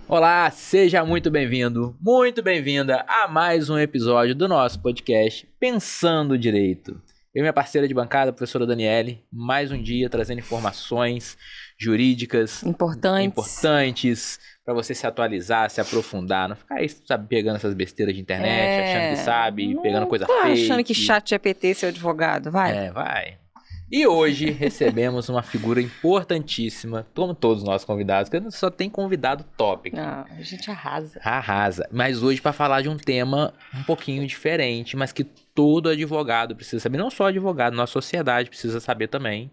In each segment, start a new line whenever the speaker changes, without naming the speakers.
Olá, seja muito bem-vindo, muito bem-vinda a mais um episódio do nosso podcast Pensando Direito. Eu e minha parceira de bancada, a professora Daniele, mais um dia trazendo informações jurídicas importantes para você se atualizar, se aprofundar, não ficar aí, sabe, pegando essas besteiras de internet, achando que sabe, pegando coisa fake.
Achando que ChatGPT é seu advogado, vai.
Vai. E hoje recebemos uma figura importantíssima, como todos os nossos convidados, que só tem convidado top.
A gente arrasa.
Arrasa. Mas hoje para falar de um tema um pouquinho diferente, mas que todo advogado precisa saber, não só advogado, nossa sociedade precisa saber também.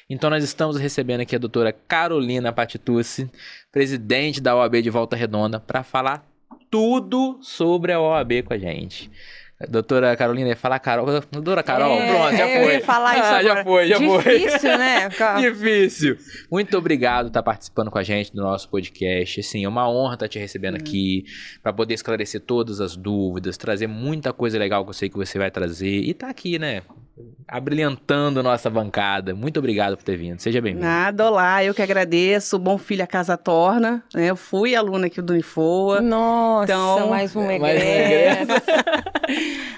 Então nós estamos recebendo aqui a doutora Carolina Patitucci, presidente da OAB de Volta Redonda, para tudo sobre a OAB com a gente. Doutora Carolina, ia falar Carol. Doutora Carol, pronto, já foi.
Eu ia falar isso agora.
Já foi.
Difícil, né?
Difícil. Muito obrigado por estar participando com a gente do nosso podcast. Assim, é uma honra estar te recebendo aqui, para poder esclarecer todas as dúvidas, trazer muita coisa legal que eu sei que você vai trazer. E tá aqui, né? Abrilhantando nossa bancada. Muito obrigado por ter vindo. Seja bem-vindo.
Nada, olá, eu que agradeço. Bom filho a casa torna. Eu fui aluna aqui do Unifoa.
Nossa,
então,
mais um egresso.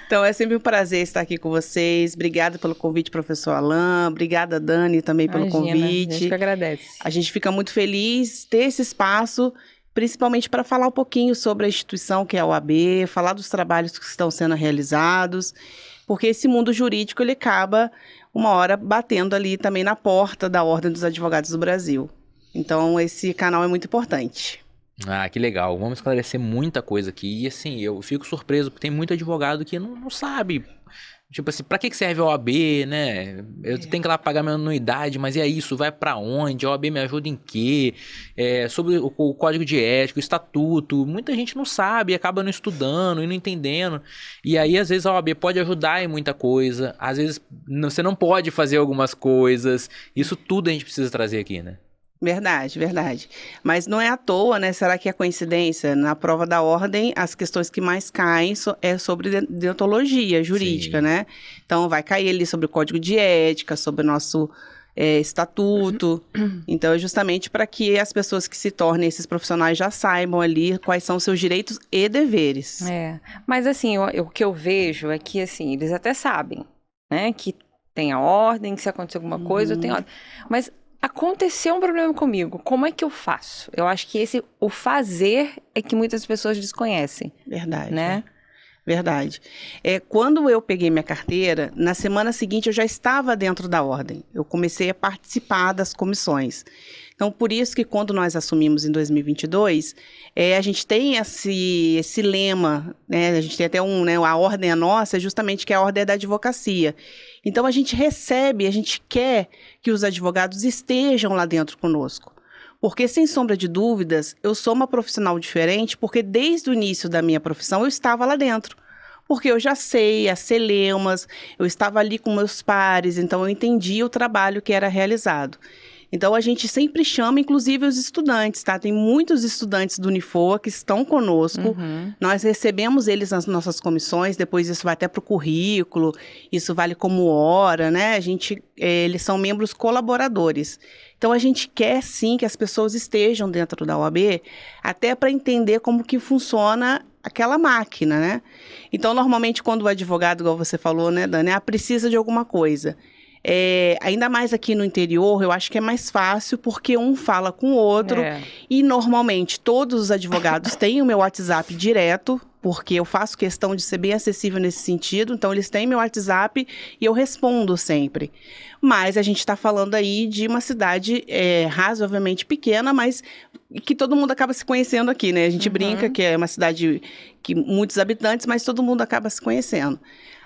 Então é sempre um prazer estar aqui com vocês. Obrigada pelo convite, professor Alain. Obrigada, Dani, também pelo convite.
A gente que agradece.
A gente fica muito feliz de ter esse espaço, principalmente para falar um pouquinho sobre a instituição que é a OAB, falar dos trabalhos que estão sendo realizados, porque esse mundo jurídico ele acaba uma hora batendo ali também na porta da Ordem dos Advogados do Brasil. Então esse canal é muito importante.
Ah, que legal. Vamos esclarecer muita coisa aqui. E assim, eu fico surpreso, porque tem muito advogado que não sabe. Tipo assim, pra que serve a OAB, né? Eu tenho que ir lá pagar minha anuidade, mas e aí, isso vai pra onde? A OAB me ajuda em quê? Sobre o código de ética, o estatuto. Muita gente não sabe, acaba não estudando e não entendendo. E aí, às vezes, a OAB pode ajudar em muita coisa. Às vezes, você não pode fazer algumas coisas. Isso tudo a gente precisa trazer aqui, né?
Verdade, verdade. Mas não é à toa, né? Será que é coincidência? Na prova da ordem, as questões que mais caem é sobre deontologia jurídica,
Sim.
né? Então, vai cair ali sobre o código de ética, sobre o nosso estatuto. Então, é justamente para que as pessoas que se tornem esses profissionais já saibam ali quais são os seus direitos e deveres.
Mas assim, o que eu vejo é que, assim, eles até sabem, né? Que tem a ordem, que se acontecer alguma coisa, tem ordem. Mas aconteceu um problema comigo, como é que eu faço? Eu acho que o fazer é que muitas pessoas desconhecem.
Verdade.
Né?
Verdade. Quando eu peguei minha carteira, na semana seguinte eu já estava dentro da ordem. Eu comecei a participar das comissões. Então, por isso que quando nós assumimos em 2022, a gente tem esse lema, né? A gente tem até a ordem é nossa, justamente que é a ordem da advocacia. Então, a gente quer que os advogados estejam lá dentro conosco. Porque, sem sombra de dúvidas, eu sou uma profissional diferente, porque desde o início da minha profissão eu estava lá dentro. Porque eu já sei as celeumas, eu estava ali com meus pares, então eu entendi o trabalho que era realizado. Então, a gente sempre chama, inclusive, os estudantes, tá? Tem muitos estudantes do Unifoa que estão conosco. Nós recebemos eles nas nossas comissões, depois isso vai até para o currículo, isso vale como hora, né? Eles são membros colaboradores. Então, a gente quer, sim, que as pessoas estejam dentro da OAB, até para entender como que funciona aquela máquina, né? Então, normalmente, quando o advogado, igual você falou, né, Dani, precisa de alguma coisa. Ainda mais aqui no interior, eu acho que é mais fácil, porque um fala com o outro. E, normalmente, todos os advogados têm o meu WhatsApp direto, porque eu faço questão de ser bem acessível nesse sentido. Então, eles têm meu WhatsApp e eu respondo sempre. Mas a gente está falando aí de uma cidade razoavelmente pequena, mas que todo mundo acaba se conhecendo aqui, né? A gente brinca que é uma cidade que muitos habitantes, mas todo mundo acaba se conhecendo.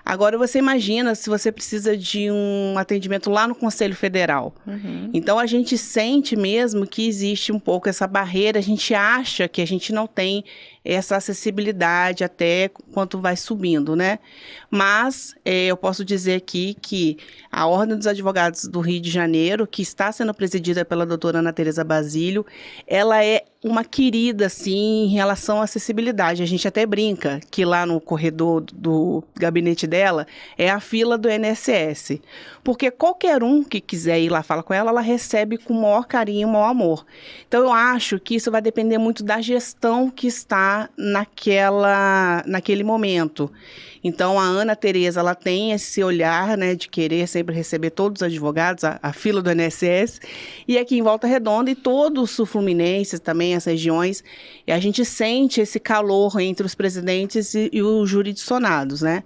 Agora, você imagina se você precisa de um atendimento lá no Conselho Federal. Então, a gente sente mesmo que existe um pouco essa barreira, a gente acha que a gente não tem essa acessibilidade até quanto vai subindo, né? Mas eu posso dizer aqui que a Ordem dos Advogados do Rio de Janeiro, que está sendo presidida pela doutora Ana Tereza Basílio, ela é uma querida, assim, em relação à acessibilidade. A gente até brinca que lá no corredor do gabinete dela é a fila do INSS. Porque qualquer um que quiser ir lá falar com ela, ela recebe com o maior carinho, o maior amor. Então, eu acho que isso vai depender muito da gestão que está naquele momento. Então, a Ana Tereza, ela tem esse olhar, né, de querer sempre receber todos os advogados, a fila do INSS, e aqui em Volta Redonda, e todo o Sul Fluminense também, as regiões, e a gente sente esse calor entre os presidentes e os jurisdicionados, né?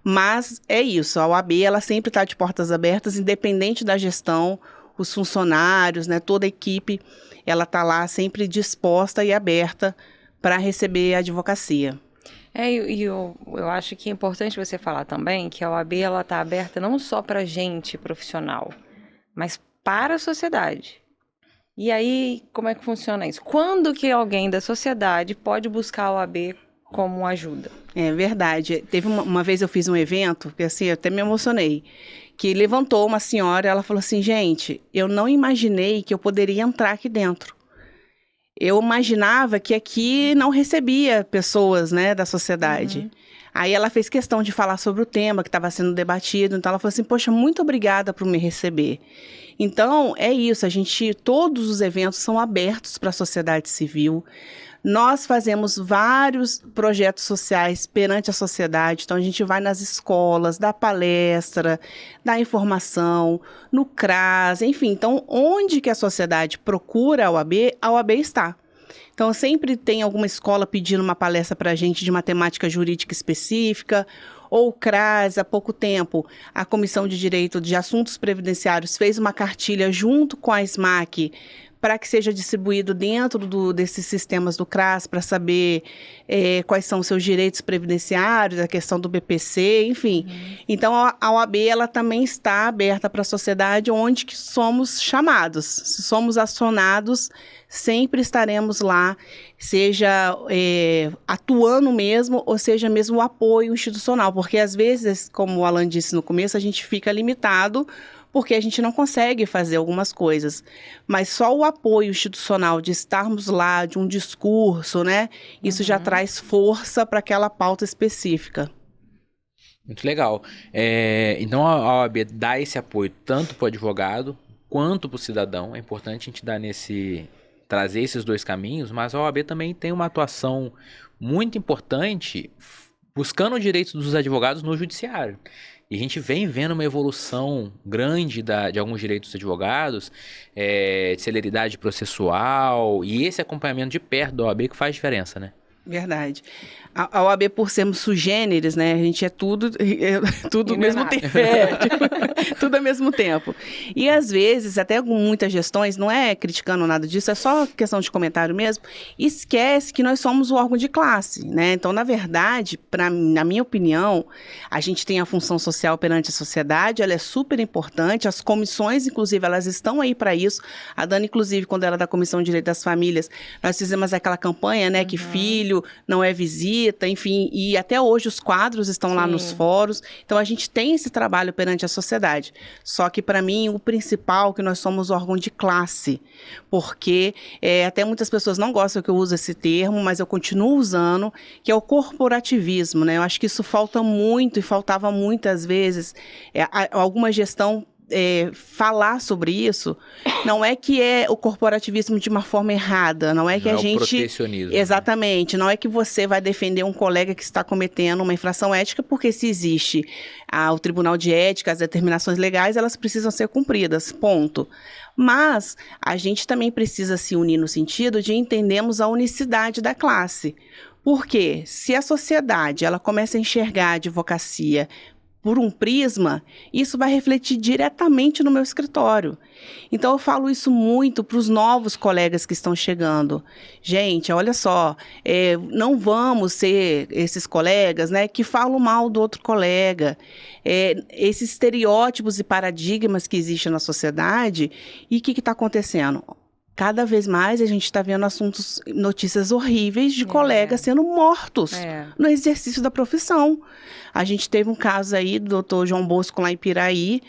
Mas é isso, a OAB, ela sempre está de portas abertas, independente da gestão, os funcionários, né, toda a equipe, ela está lá sempre disposta e aberta para receber a advocacia.
Eu acho que é importante você falar também que a OAB está aberta não só para gente profissional, mas para a sociedade. E aí, como é que funciona isso? Quando que alguém da sociedade pode buscar a OAB como ajuda? É
verdade. Teve uma vez eu fiz um evento, que assim, eu até me emocionei, que levantou uma senhora, ela falou assim, gente, eu não imaginei que eu poderia entrar aqui dentro. Eu imaginava que aqui não recebia pessoas, né, da sociedade. Uhum. Aí ela fez questão de falar sobre o tema que estava sendo debatido, então ela falou assim, poxa, muito obrigada por me receber. Então, é isso, todos os eventos são abertos para a sociedade civil. Nós fazemos vários projetos sociais perante a sociedade, então a gente vai nas escolas, dá palestra, dá informação, no CRAS, enfim. Então, onde que a sociedade procura a OAB está. Então, sempre tem alguma escola pedindo uma palestra para a gente de matemática jurídica específica, ou o CRAS, há pouco tempo, a Comissão de Direito de Assuntos Previdenciários fez uma cartilha junto com a SMAC, para que seja distribuído dentro desses sistemas do CRAS, para saber quais são os seus direitos previdenciários, a questão do BPC, enfim. Uhum. Então, a OAB ela também está aberta para a sociedade, onde que somos chamados. Se somos acionados, sempre estaremos lá, seja atuando mesmo, ou seja mesmo o apoio institucional, porque às vezes, como o Alan disse no começo, a gente fica limitado, porque a gente não consegue fazer algumas coisas. Mas só o apoio institucional de estarmos lá, de um discurso, né? Isso já traz força para aquela pauta específica.
Muito legal. Então a OAB dá esse apoio tanto para o advogado quanto para o cidadão. É importante a gente trazer esses dois caminhos, mas a OAB também tem uma atuação muito importante buscando os direitos dos advogados no judiciário. E a gente vem vendo uma evolução grande de alguns direitos dos advogados, de celeridade processual, e esse acompanhamento de perto da OAB que faz diferença, né?
Verdade. A OAB, por sermos sugêneres, né? A gente é tudo ao mesmo tempo. Tudo ao mesmo tempo. E, às vezes, até muitas gestões, não é criticando nada disso, é só questão de comentário mesmo, esquece que nós somos o órgão de classe, né? Então, na verdade, na minha opinião, a gente tem a função social perante a sociedade, ela é super importante, as comissões, inclusive, elas estão aí para isso. A Dani, inclusive, quando ela é da Comissão de Direito das Famílias, nós fizemos aquela campanha, né, que filho não é visita, enfim, e até hoje os quadros estão lá nos fóruns, então a gente tem esse trabalho perante a sociedade, só que para mim o principal é que nós somos órgão de classe, porque até muitas pessoas não gostam que eu use esse termo, mas eu continuo usando, que é o corporativismo, né, eu acho que isso falta muito e faltava muitas vezes, alguma gestão falar sobre isso, não é que é o corporativismo de uma forma errada, não é que a gente...
Não é o protecionismo.
Exatamente, não é que você vai defender um colega que está cometendo uma infração ética, porque se existe o Tribunal de Ética, as determinações legais, elas precisam ser cumpridas, ponto. Mas a gente também precisa se unir no sentido de entendermos a unicidade da classe. Porque se a sociedade ela começa a enxergar a advocacia por um prisma, isso vai refletir diretamente no meu escritório. Então, eu falo isso muito para os novos colegas que estão chegando. Gente, olha só, não vamos ser esses colegas, né, que falam mal do outro colega. Esses estereótipos e paradigmas que existem na sociedade, e o que está acontecendo? cada vez mais a gente está vendo notícias horríveis de colegas sendo mortos no exercício da profissão. A gente teve um caso aí do doutor João Bosco lá em Piraí.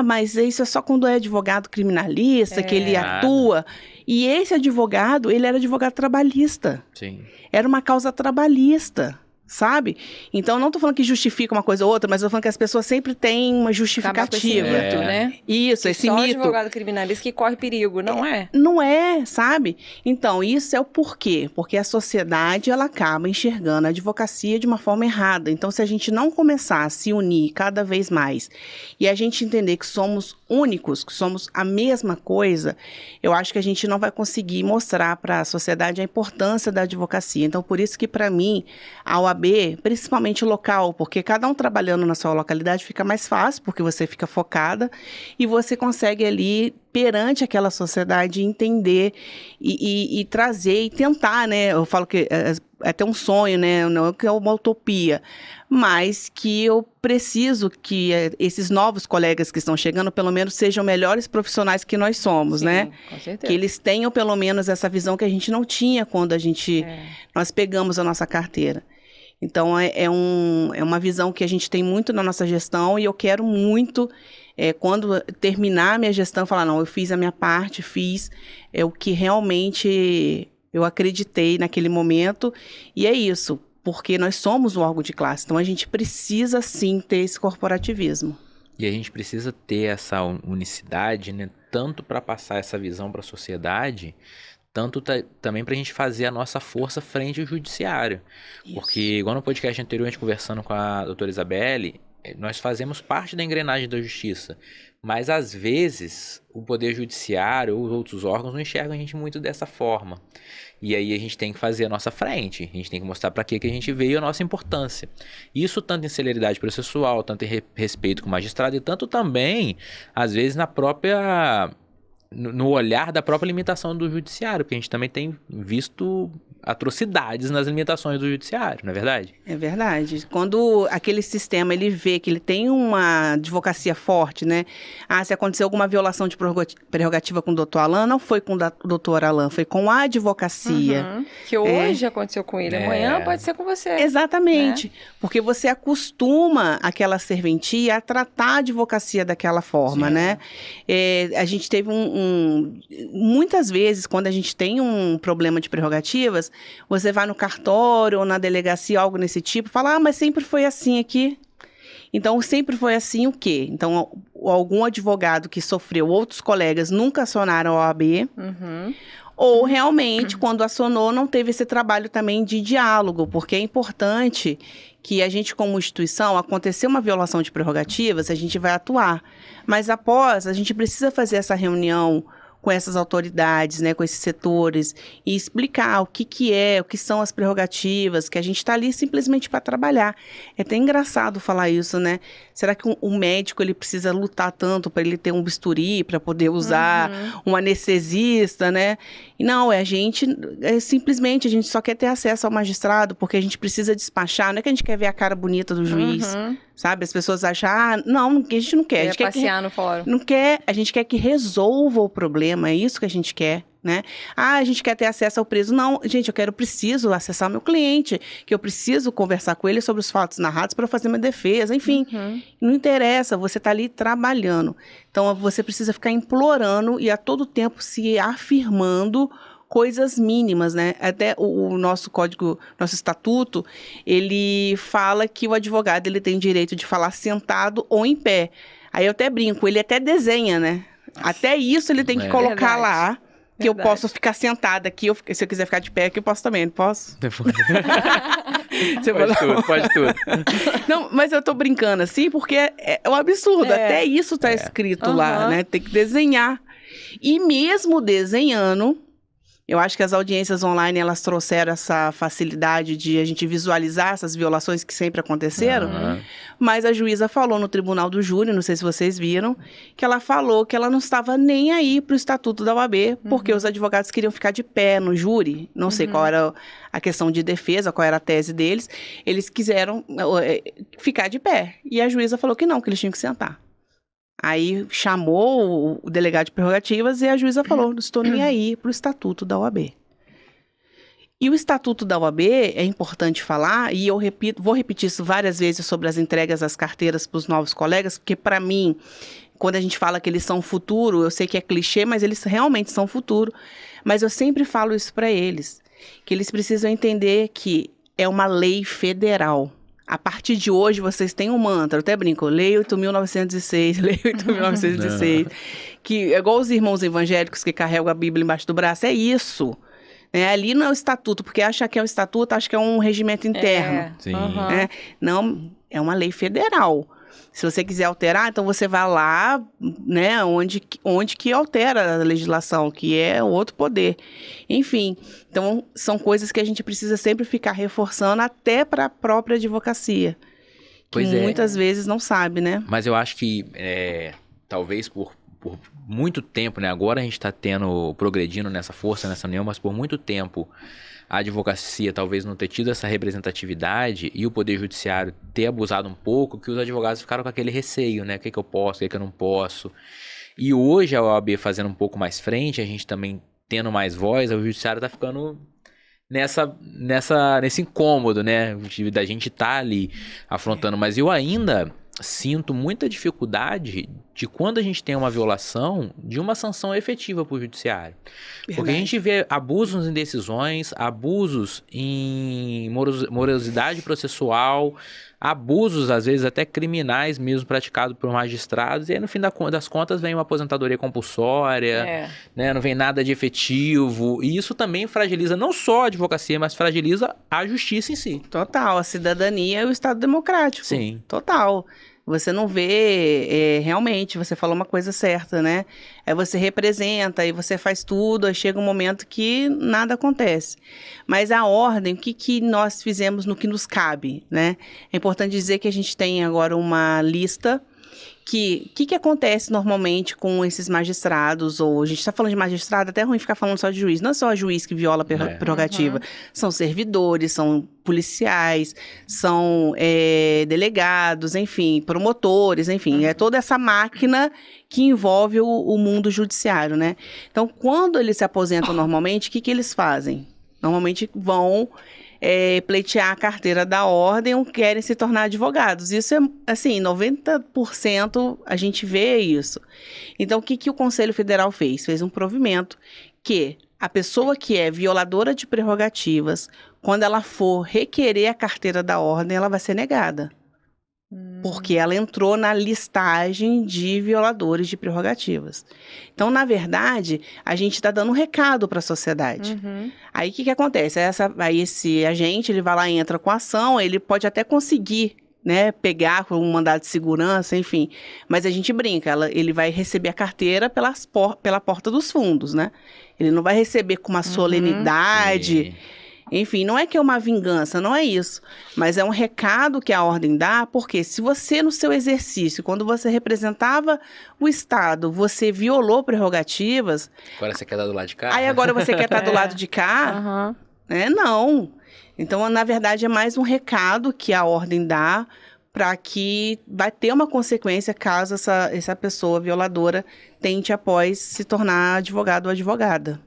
Mas isso é só quando é advogado criminalista, que ele atua. E esse advogado, ele era advogado trabalhista.
Sim.
Era uma causa trabalhista. Sabe? Então, não estou falando que justifica uma coisa ou outra, mas estou falando que as pessoas sempre têm uma justificativa.
Esse mito, né?
Isso, esse
só
mito.
Só advogado criminalista que corre perigo, não é?
Não é, sabe? Então, isso é o porquê. Porque a sociedade, ela acaba enxergando a advocacia de uma forma errada. Então, se a gente não começar a se unir cada vez mais e a gente entender que somos únicos, que somos a mesma coisa, eu acho que a gente não vai conseguir mostrar para a sociedade a importância da advocacia. Então, por isso que, para mim, a OAB, principalmente local, porque cada um trabalhando na sua localidade fica mais fácil, porque você fica focada e você consegue ali, perante aquela sociedade, entender e trazer e tentar, né? Eu falo que é até um sonho, né? Não que é uma utopia, mas que eu preciso que esses novos colegas que estão chegando, pelo menos, sejam melhores profissionais que nós somos, né?
Com certeza.
Que eles tenham, pelo menos, essa visão que a gente não tinha quando nós pegamos a nossa carteira. Então, é uma visão que a gente tem muito na nossa gestão e eu quero muito, quando terminar a minha gestão, falar, não, eu fiz a minha parte, fiz o que realmente eu acreditei naquele momento e é isso, porque nós somos um órgão de classe, então a gente precisa sim ter esse corporativismo.
E a gente precisa ter essa unicidade, né, tanto para passar essa visão para a sociedade, tanto também para a gente fazer a nossa força frente ao judiciário. Isso. Porque, igual no podcast anterior, a gente conversando com a doutora Isabelle, nós fazemos parte da engrenagem da justiça. Mas, às vezes, o poder judiciário ou os outros órgãos não enxergam a gente muito dessa forma. E aí a gente tem que fazer a nossa frente. A gente tem que mostrar para que a gente veio, a nossa importância. Isso tanto em celeridade processual, tanto em respeito com o magistrado e tanto também, às vezes, no olhar da própria limitação do judiciário, porque a gente também tem visto atrocidades nas limitações do judiciário, não é verdade?
É verdade. Quando aquele sistema, ele vê que ele tem uma advocacia forte, né? Se aconteceu alguma violação de prerrogativa com o doutor Alan, não foi com o doutor Alan, foi com a advocacia.
Uhum. Que hoje aconteceu com ele, amanhã pode ser com você.
Exatamente. Né? Porque você acostuma aquela serventia a tratar a advocacia daquela forma, né? A gente teve muitas vezes, quando a gente tem um problema de prerrogativas, você vai no cartório ou na delegacia, algo nesse tipo, fala, mas sempre foi assim aqui. Então, sempre foi assim o quê? Então, algum advogado que sofreu, outros colegas nunca acionaram a OAB, ou realmente, quando acionou, não teve esse trabalho também de diálogo, porque é importante que a gente, como instituição, acontecer uma violação de prerrogativas, a gente vai atuar. Mas após, a gente precisa fazer essa reunião com essas autoridades, né, com esses setores, e explicar o que são as prerrogativas, que a gente está ali simplesmente para trabalhar. É até engraçado falar isso, né? Será que um médico ele precisa lutar tanto para ele ter um bisturi, para poder usar um anestesista, né? E não, simplesmente a gente só quer ter acesso ao magistrado, porque a gente precisa despachar, não é que a gente quer ver a cara bonita do juiz, sabe? As pessoas acham, não, a gente não quer. A gente quer
passear no fórum.
Não quer, a gente quer que resolva o problema, é isso que a gente quer, né? A gente quer ter acesso ao preso. Não, gente, eu preciso acessar o meu cliente, que eu preciso conversar com ele sobre os fatos narrados para fazer minha defesa, enfim. Não interessa, você está ali trabalhando. Então, você precisa ficar implorando e a todo tempo se afirmando coisas mínimas, né? Até o nosso código, nosso estatuto, ele fala que o advogado ele tem direito de falar sentado ou em pé. Aí eu até brinco, ele até desenha, né? Até isso ele tem que colocar lá, que eu posso ficar sentada aqui, se eu quiser ficar de pé aqui, eu posso também, não posso?
Pode tudo.
Não, mas eu tô brincando assim, porque é um absurdo, até isso tá escrito lá, né? Tem que desenhar. E mesmo desenhando, eu acho que as audiências online, elas trouxeram essa facilidade de a gente visualizar essas violações que sempre aconteceram, mas a juíza falou no tribunal do júri, não sei se vocês viram, que ela falou que ela não estava nem aí para o estatuto da OAB, porque os advogados queriam ficar de pé no júri, não sei qual era a questão de defesa, qual era a tese deles, eles quiseram ficar de pé, e a juíza falou que não, que eles tinham que sentar. Aí chamou o delegado de prerrogativas e a juíza falou, não estou nem aí para o estatuto da OAB. E o estatuto da OAB, é importante falar, e eu vou repetir isso várias vezes sobre as entregas das carteiras para os novos colegas, porque para mim, quando a gente fala que eles são futuro, eu sei que é clichê, mas eles realmente são futuro, mas eu sempre falo isso para eles, que eles precisam entender que é uma lei federal. A partir de hoje, vocês têm um mantra, eu até brinco, Lei 8.906, Lei 8.906, que é igual os irmãos evangélicos que carregam a Bíblia embaixo do braço, é isso. Ali não é o estatuto, porque acha que é o estatuto, acha que é um regimento interno.
Sim.
Não, é uma lei federal. Se você quiser alterar, então você vai lá, né, onde que altera a legislação, que é outro poder. Enfim, então são coisas que a gente precisa sempre ficar reforçando até para a própria advocacia. Que muitas vezes não sabe, né?
Mas eu acho que, talvez por muito tempo, né? Agora a gente está progredindo nessa força, nessa união, mas por muito tempo a advocacia talvez não ter tido essa representatividade e o Poder Judiciário ter abusado um pouco, que os advogados ficaram com aquele receio, né? O que eu posso, o que eu não posso. E hoje a OAB fazendo um pouco mais frente, a gente também tendo mais voz, o Judiciário está ficando nesse incômodo, né? Da gente estar ali afrontando. Mas eu ainda sinto muita dificuldade de quando a gente tem uma violação de uma sanção efetiva para o judiciário. Verdade. Porque a gente vê abusos em decisões, abusos em morosidade processual, abusos, às vezes, até criminais mesmo, praticados por magistrados, e aí, no fim das contas, vem uma aposentadoria compulsória, né? Não vem nada de efetivo, e isso também fragiliza não só a advocacia, mas fragiliza a justiça em si.
Total, a cidadania e o Estado democrático.
Sim.
Total. Você não vê, realmente, você falou uma coisa certa, né? Você representa e você faz tudo, aí chega um momento que nada acontece. Mas a ordem, o que nós fizemos no que nos cabe, né? É importante dizer que a gente tem agora uma lista que acontece normalmente com esses magistrados, ou a gente está falando de magistrado, até é ruim ficar falando só de juiz, não é só juiz que viola a prerrogativa, são servidores, são policiais, são delegados, enfim, promotores, enfim, é toda essa máquina que envolve o mundo judiciário, né? Então, quando eles se aposentam normalmente, o que eles fazem? Normalmente vão pleitear a carteira da ordem ou querem se tornar advogados. Isso é, assim, 90% a gente vê isso. Então, o que o Conselho Federal fez? Fez um provimento que a pessoa que é violadora de prerrogativas, quando ela for requerer a carteira da ordem, ela vai ser negada. Porque ela entrou na listagem de violadores de prerrogativas. Então, na verdade, a gente está dando um recado para a sociedade. Aí, o que acontece? Aí, esse agente, ele vai lá e entra com a ação, ele pode até conseguir, né, pegar com um mandado de segurança, enfim. Mas a gente brinca, ele vai receber a carteira pela porta dos fundos, né? Ele não vai receber com uma solenidade... Enfim, não é que é uma vingança, não é isso. Mas é um recado que a ordem dá, porque se você, no seu exercício, quando você representava o Estado, você violou prerrogativas...
Agora você quer estar do lado de cá?
Aí agora você quer estar do lado de cá? Não. Então, na verdade, é mais um recado que a ordem dá para que vai ter uma consequência caso essa pessoa violadora tente após se tornar advogado ou advogada.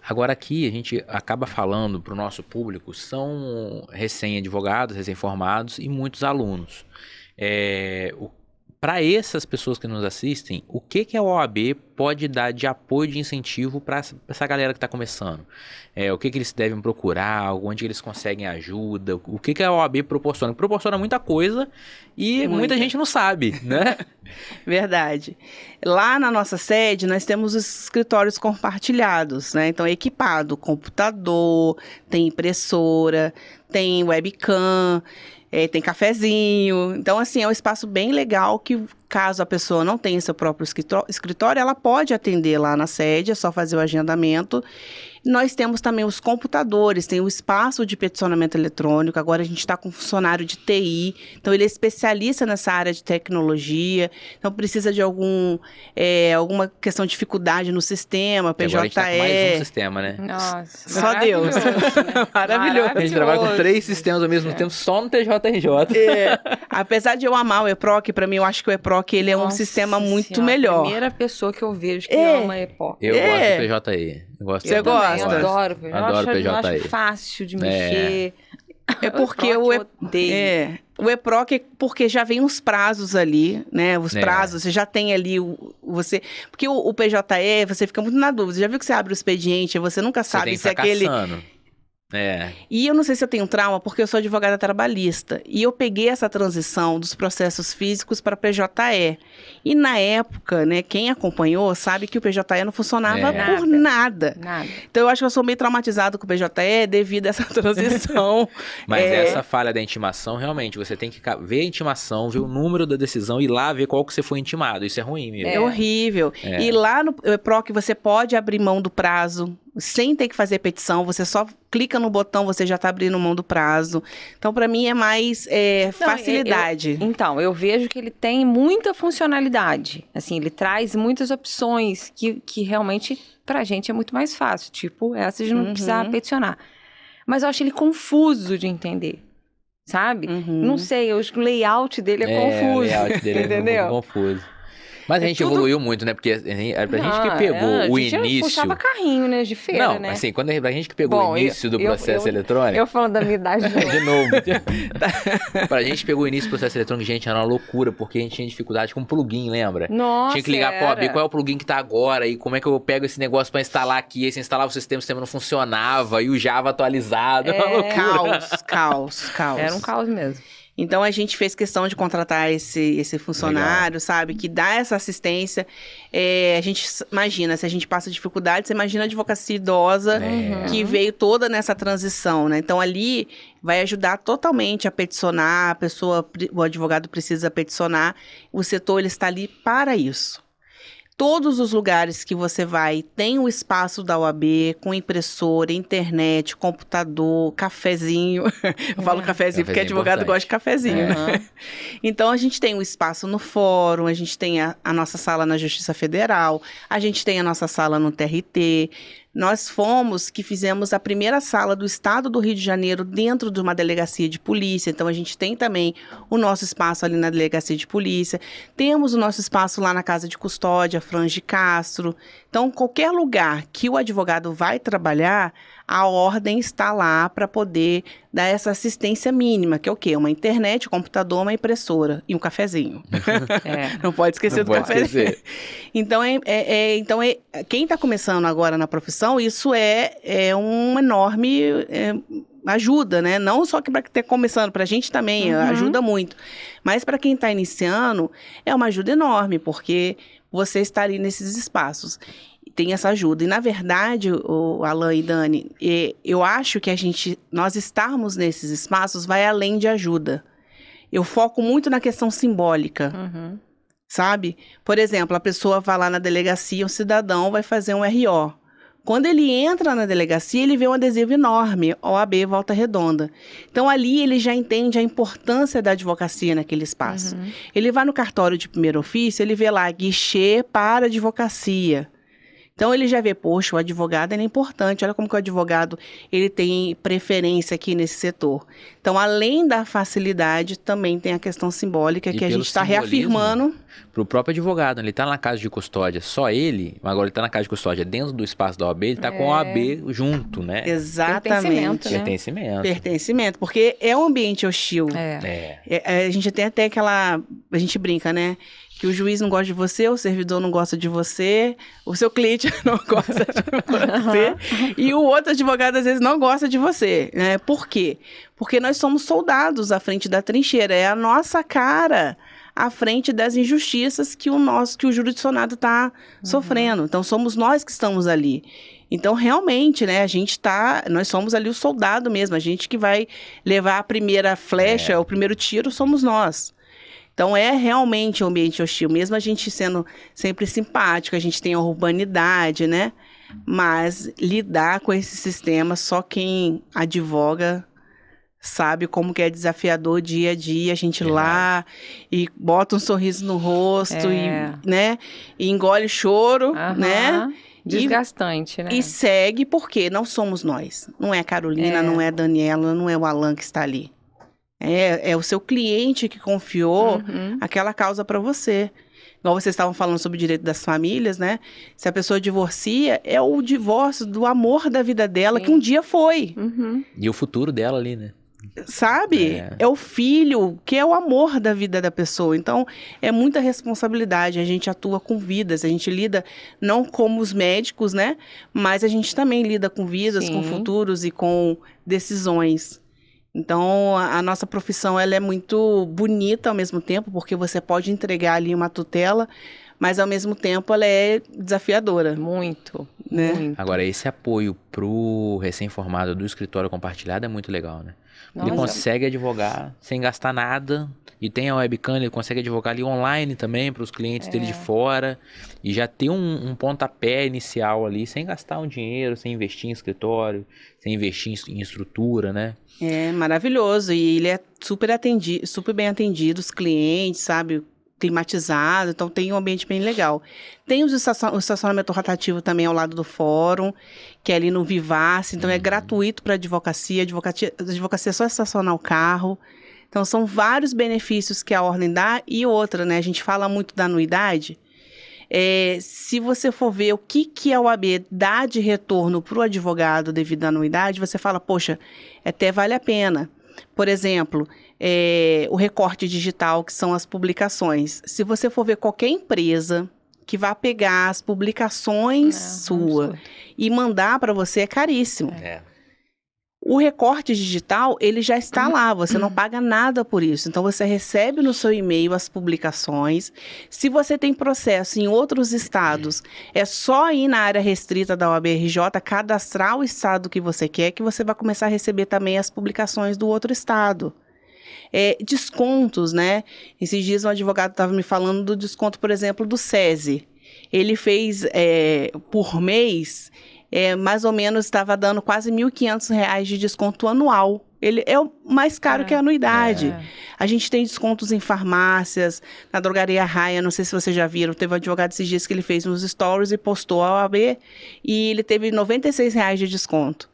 Agora aqui a gente acaba falando para o nosso público, são recém-advogados, recém-formados e muitos alunos. Para essas pessoas que nos assistem, o que a OAB pode dar de apoio, de incentivo para essa galera que está começando? O que eles devem procurar, onde eles conseguem ajuda, o que a OAB proporciona? Proporciona muita coisa e muita gente não sabe, né?
Verdade. Lá na nossa sede, nós temos os escritórios compartilhados, né? Então, é equipado, computador, tem impressora, tem webcam, tem cafezinho. Então, assim, é um espaço bem legal que, caso a pessoa não tenha seu próprio escritório, ela pode atender lá na sede, é só fazer o agendamento. Nós temos também os computadores, tem o espaço de peticionamento eletrônico, agora a gente está com um funcionário de TI, então ele é especialista nessa área de tecnologia, então precisa de alguma questão de dificuldade no sistema, PJE.
Agora a gente tá com mais um sistema, né?
Nossa,
só Deus. Maravilhoso.
A gente trabalha com 3 sistemas ao mesmo tempo, só no TJRJ.
Apesar de eu amar o EPROC, para mim eu acho que o EPROC EPROC, ele é um
Nossa
sistema muito
Senhora,
melhor.
A primeira pessoa que eu vejo que
É.
ama EPOC.
Eu gosto do PJE. Eu gosto
Você
do
gosta?
Eu
gosto.
adoro. Eu
Adoro
acho, eu
PJE.
acho fácil de mexer.
É porque
EPROC
o
eu odeio.
O EPROC é porque já vem os prazos ali, né? Os
É.
prazos, você já tem ali porque o PJE, você fica muito na dúvida. Já viu que você abre o expediente, você nunca
Você
sabe
tem
se é aquele.
fracassando. É.
E eu não sei se eu tenho trauma, porque eu sou advogada trabalhista. E eu peguei essa transição dos processos físicos para PJE. E na época, né, quem acompanhou sabe que o PJE não funcionava
É.
por nada.
Nada.
Então eu acho que eu sou meio traumatizado com o PJE devido a essa transição.
Mas
É.
essa falha da intimação, realmente, você tem que ver a intimação, ver o número da decisão e ir lá ver qual que você foi intimado. Isso é ruim mesmo.
É horrível.
É.
E lá no EPROC você pode abrir mão do prazo, sem ter que fazer petição, você só clica no botão, você já está abrindo mão do prazo. Então, para mim, é mais facilidade.
Então, eu vejo que ele tem muita funcionalidade. Assim, ele traz muitas opções que realmente, pra gente, é muito mais fácil. Tipo, essa de não precisar peticionar. Mas eu acho ele confuso de entender. Sabe? Não sei, eu acho que o layout dele é confuso.
O layout dele é um
entendeu?
pouco confuso. Mas a gente
tudo-
evoluiu muito, né? Porque pra gente que pegou o
a gente
início...
puxava carrinho, né? De feira,
Não,
né?
assim, quando a gente que pegou
Bom,
o início do
eu-
processo eletrônico...
Eu falando da minha idade de novo.
De novo. Pra gente pegou o início do processo eletrônico, gente, era uma loucura, porque a gente tinha dificuldade com um plugin, lembra?
Nossa,
Tinha que ligar pro AB,
era.
qual é o plugin que tá agora, e como é que eu pego esse negócio pra instalar aqui, aí você instalava o sistema não funcionava, e o Java atualizado, é uma loucura.
Caos.
Era um caos mesmo.
Então, a gente fez questão de contratar esse funcionário, sabe? Que dá essa assistência. A gente imagina, se a gente passa dificuldade, você imagina a advocacia idosa que veio toda nessa transição, né? Então, ali vai ajudar totalmente a peticionar, o advogado precisa peticionar. O setor, ele está ali para isso. Todos os lugares que você vai tem o espaço da OAB, com impressora, internet, computador, cafezinho. Eu falo cafezinho porque
Cafezinho
advogado
importante.
gosta de cafezinho, né? Então, a gente tem um espaço no fórum, a gente tem a nossa sala na Justiça Federal, a gente tem a nossa sala no TRT. Nós fizemos a primeira sala do estado do Rio de Janeiro dentro de uma delegacia de polícia. Então, a gente tem também o nosso espaço ali na delegacia de polícia. Temos o nosso espaço lá na Casa de Custódia, Franz de Castro. Então, qualquer lugar que o advogado vai trabalhar, a ordem está lá para poder dar essa assistência mínima, que é o quê? Uma internet, um computador, uma impressora e um cafezinho. Não pode esquecer
Não
do
pode
café.
esquecer.
Então, quem está começando agora na profissão, isso é uma enorme ajuda, né? Não só que para quem está começando, para a gente também ajuda muito. Mas para quem está iniciando, é uma ajuda enorme, porque você está ali nesses espaços. Tem essa ajuda. E, na verdade, o Alan e Dani, eu acho que nós estarmos nesses espaços vai além de ajuda. Eu foco muito na questão simbólica. Sabe? Por exemplo, a pessoa vai lá na delegacia, um cidadão vai fazer um RO. Quando ele entra na delegacia, ele vê um adesivo enorme, OAB Volta Redonda. Então, ali ele já entende a importância da advocacia naquele espaço. Ele vai no cartório de primeiro ofício, ele vê lá, guichê para advocacia. Então, ele já vê, poxa, o advogado é importante, olha como que o advogado ele tem preferência aqui nesse setor. Então, além da facilidade, também tem a questão simbólica
E
que a
pelo
gente está
simbolismo,
reafirmando.
Pro próprio advogado, ele tá na casa de custódia, só ele, agora ele tá na casa de custódia dentro do espaço da OAB, ele tá com a OAB junto, né?
Exatamente.
Pertencimento, né?
Pertencimento.
Pertencimento, porque é um ambiente hostil. A gente tem até a gente brinca, né? Que o juiz não gosta de você, o servidor não gosta de você, o seu cliente não gosta de você, e o outro advogado às vezes não gosta de você, né? Por quê? Porque nós somos soldados à frente da trincheira, é a nossa cara à frente das injustiças que o jurisdicionado está sofrendo. Então, somos nós que estamos ali. Então, realmente, né, nós somos ali o soldado mesmo, a gente que vai levar a primeira flecha, o primeiro tiro, somos nós. Então, é realmente um ambiente hostil, mesmo a gente sendo sempre simpático, a gente tem a urbanidade, né? Mas lidar com esse sistema, só quem advoga sabe como que é desafiador dia a dia, a gente lá e bota um sorriso no rosto, né? E engole o choro, né?
Desgastante, né?
E segue, porque não somos nós. Não é a Carolina, não é a Daniela, não é o Alan que está ali. É o seu cliente que confiou
Uhum.
aquela causa para você. Igual vocês estavam falando sobre o direito das famílias, né? Se a pessoa divorcia, é o divórcio do amor da vida dela,
Sim.
que um dia foi,
Uhum.
E o futuro dela ali, né?
sabe?
É.
É o filho, que é o amor da vida da pessoa. Então, é muita responsabilidade. A gente atua com vidas, a gente lida não como os médicos, né? Mas a gente também lida com vidas, com
Sim.
futuros e com decisões. Então, a nossa profissão, ela é muito bonita ao mesmo tempo, porque você pode entregar ali uma tutela, mas ao mesmo tempo ela é desafiadora,
Muito,
né?
muito.
Agora, esse apoio pro recém-formado do escritório compartilhado é muito legal, né? Ele
Nossa.
consegue advogar sem gastar nada. E tem a webcam, ele consegue advogar ali online também para os clientes dele de fora. E já ter um pontapé inicial ali, sem gastar um dinheiro, sem investir em escritório, sem investir em estrutura, né?
É maravilhoso. E ele é super bem atendido, os clientes, sabe? Climatizado, então tem um ambiente bem legal. Tem o estacionamento rotativo também ao lado do fórum, que é ali no Vivace, então é gratuito para advocacia. Advocacia é só estacionar o carro. Então são vários benefícios que a ordem dá. E outra, né? A gente fala muito da anuidade. Se você for ver o que a OAB dá de retorno para o advogado devido à anuidade, você fala, poxa, até vale a pena. Por exemplo, o recorte digital, que são as publicações. Se você for ver qualquer empresa que vá pegar as publicações sua e mandar para você, é caríssimo.
É.
O recorte digital, ele já está lá, você não paga nada por isso. Então, você recebe no seu e-mail as publicações. Se você tem processo em outros estados, é só ir na área restrita da OAB-RJ, cadastrar o estado que você quer, que você vai começar a receber também as publicações do outro estado. Descontos, né? Esses dias um advogado estava me falando do desconto, por exemplo, do SESI. Ele fez por mês... mais ou menos estava dando quase R$ 1.500 de desconto anual. Ele é o mais caro que a anuidade. A gente tem descontos em farmácias, na drogaria Raia, não sei se vocês já viram, teve um advogado esses dias que ele fez nos stories e postou a OAB e ele teve R$ 96 de desconto.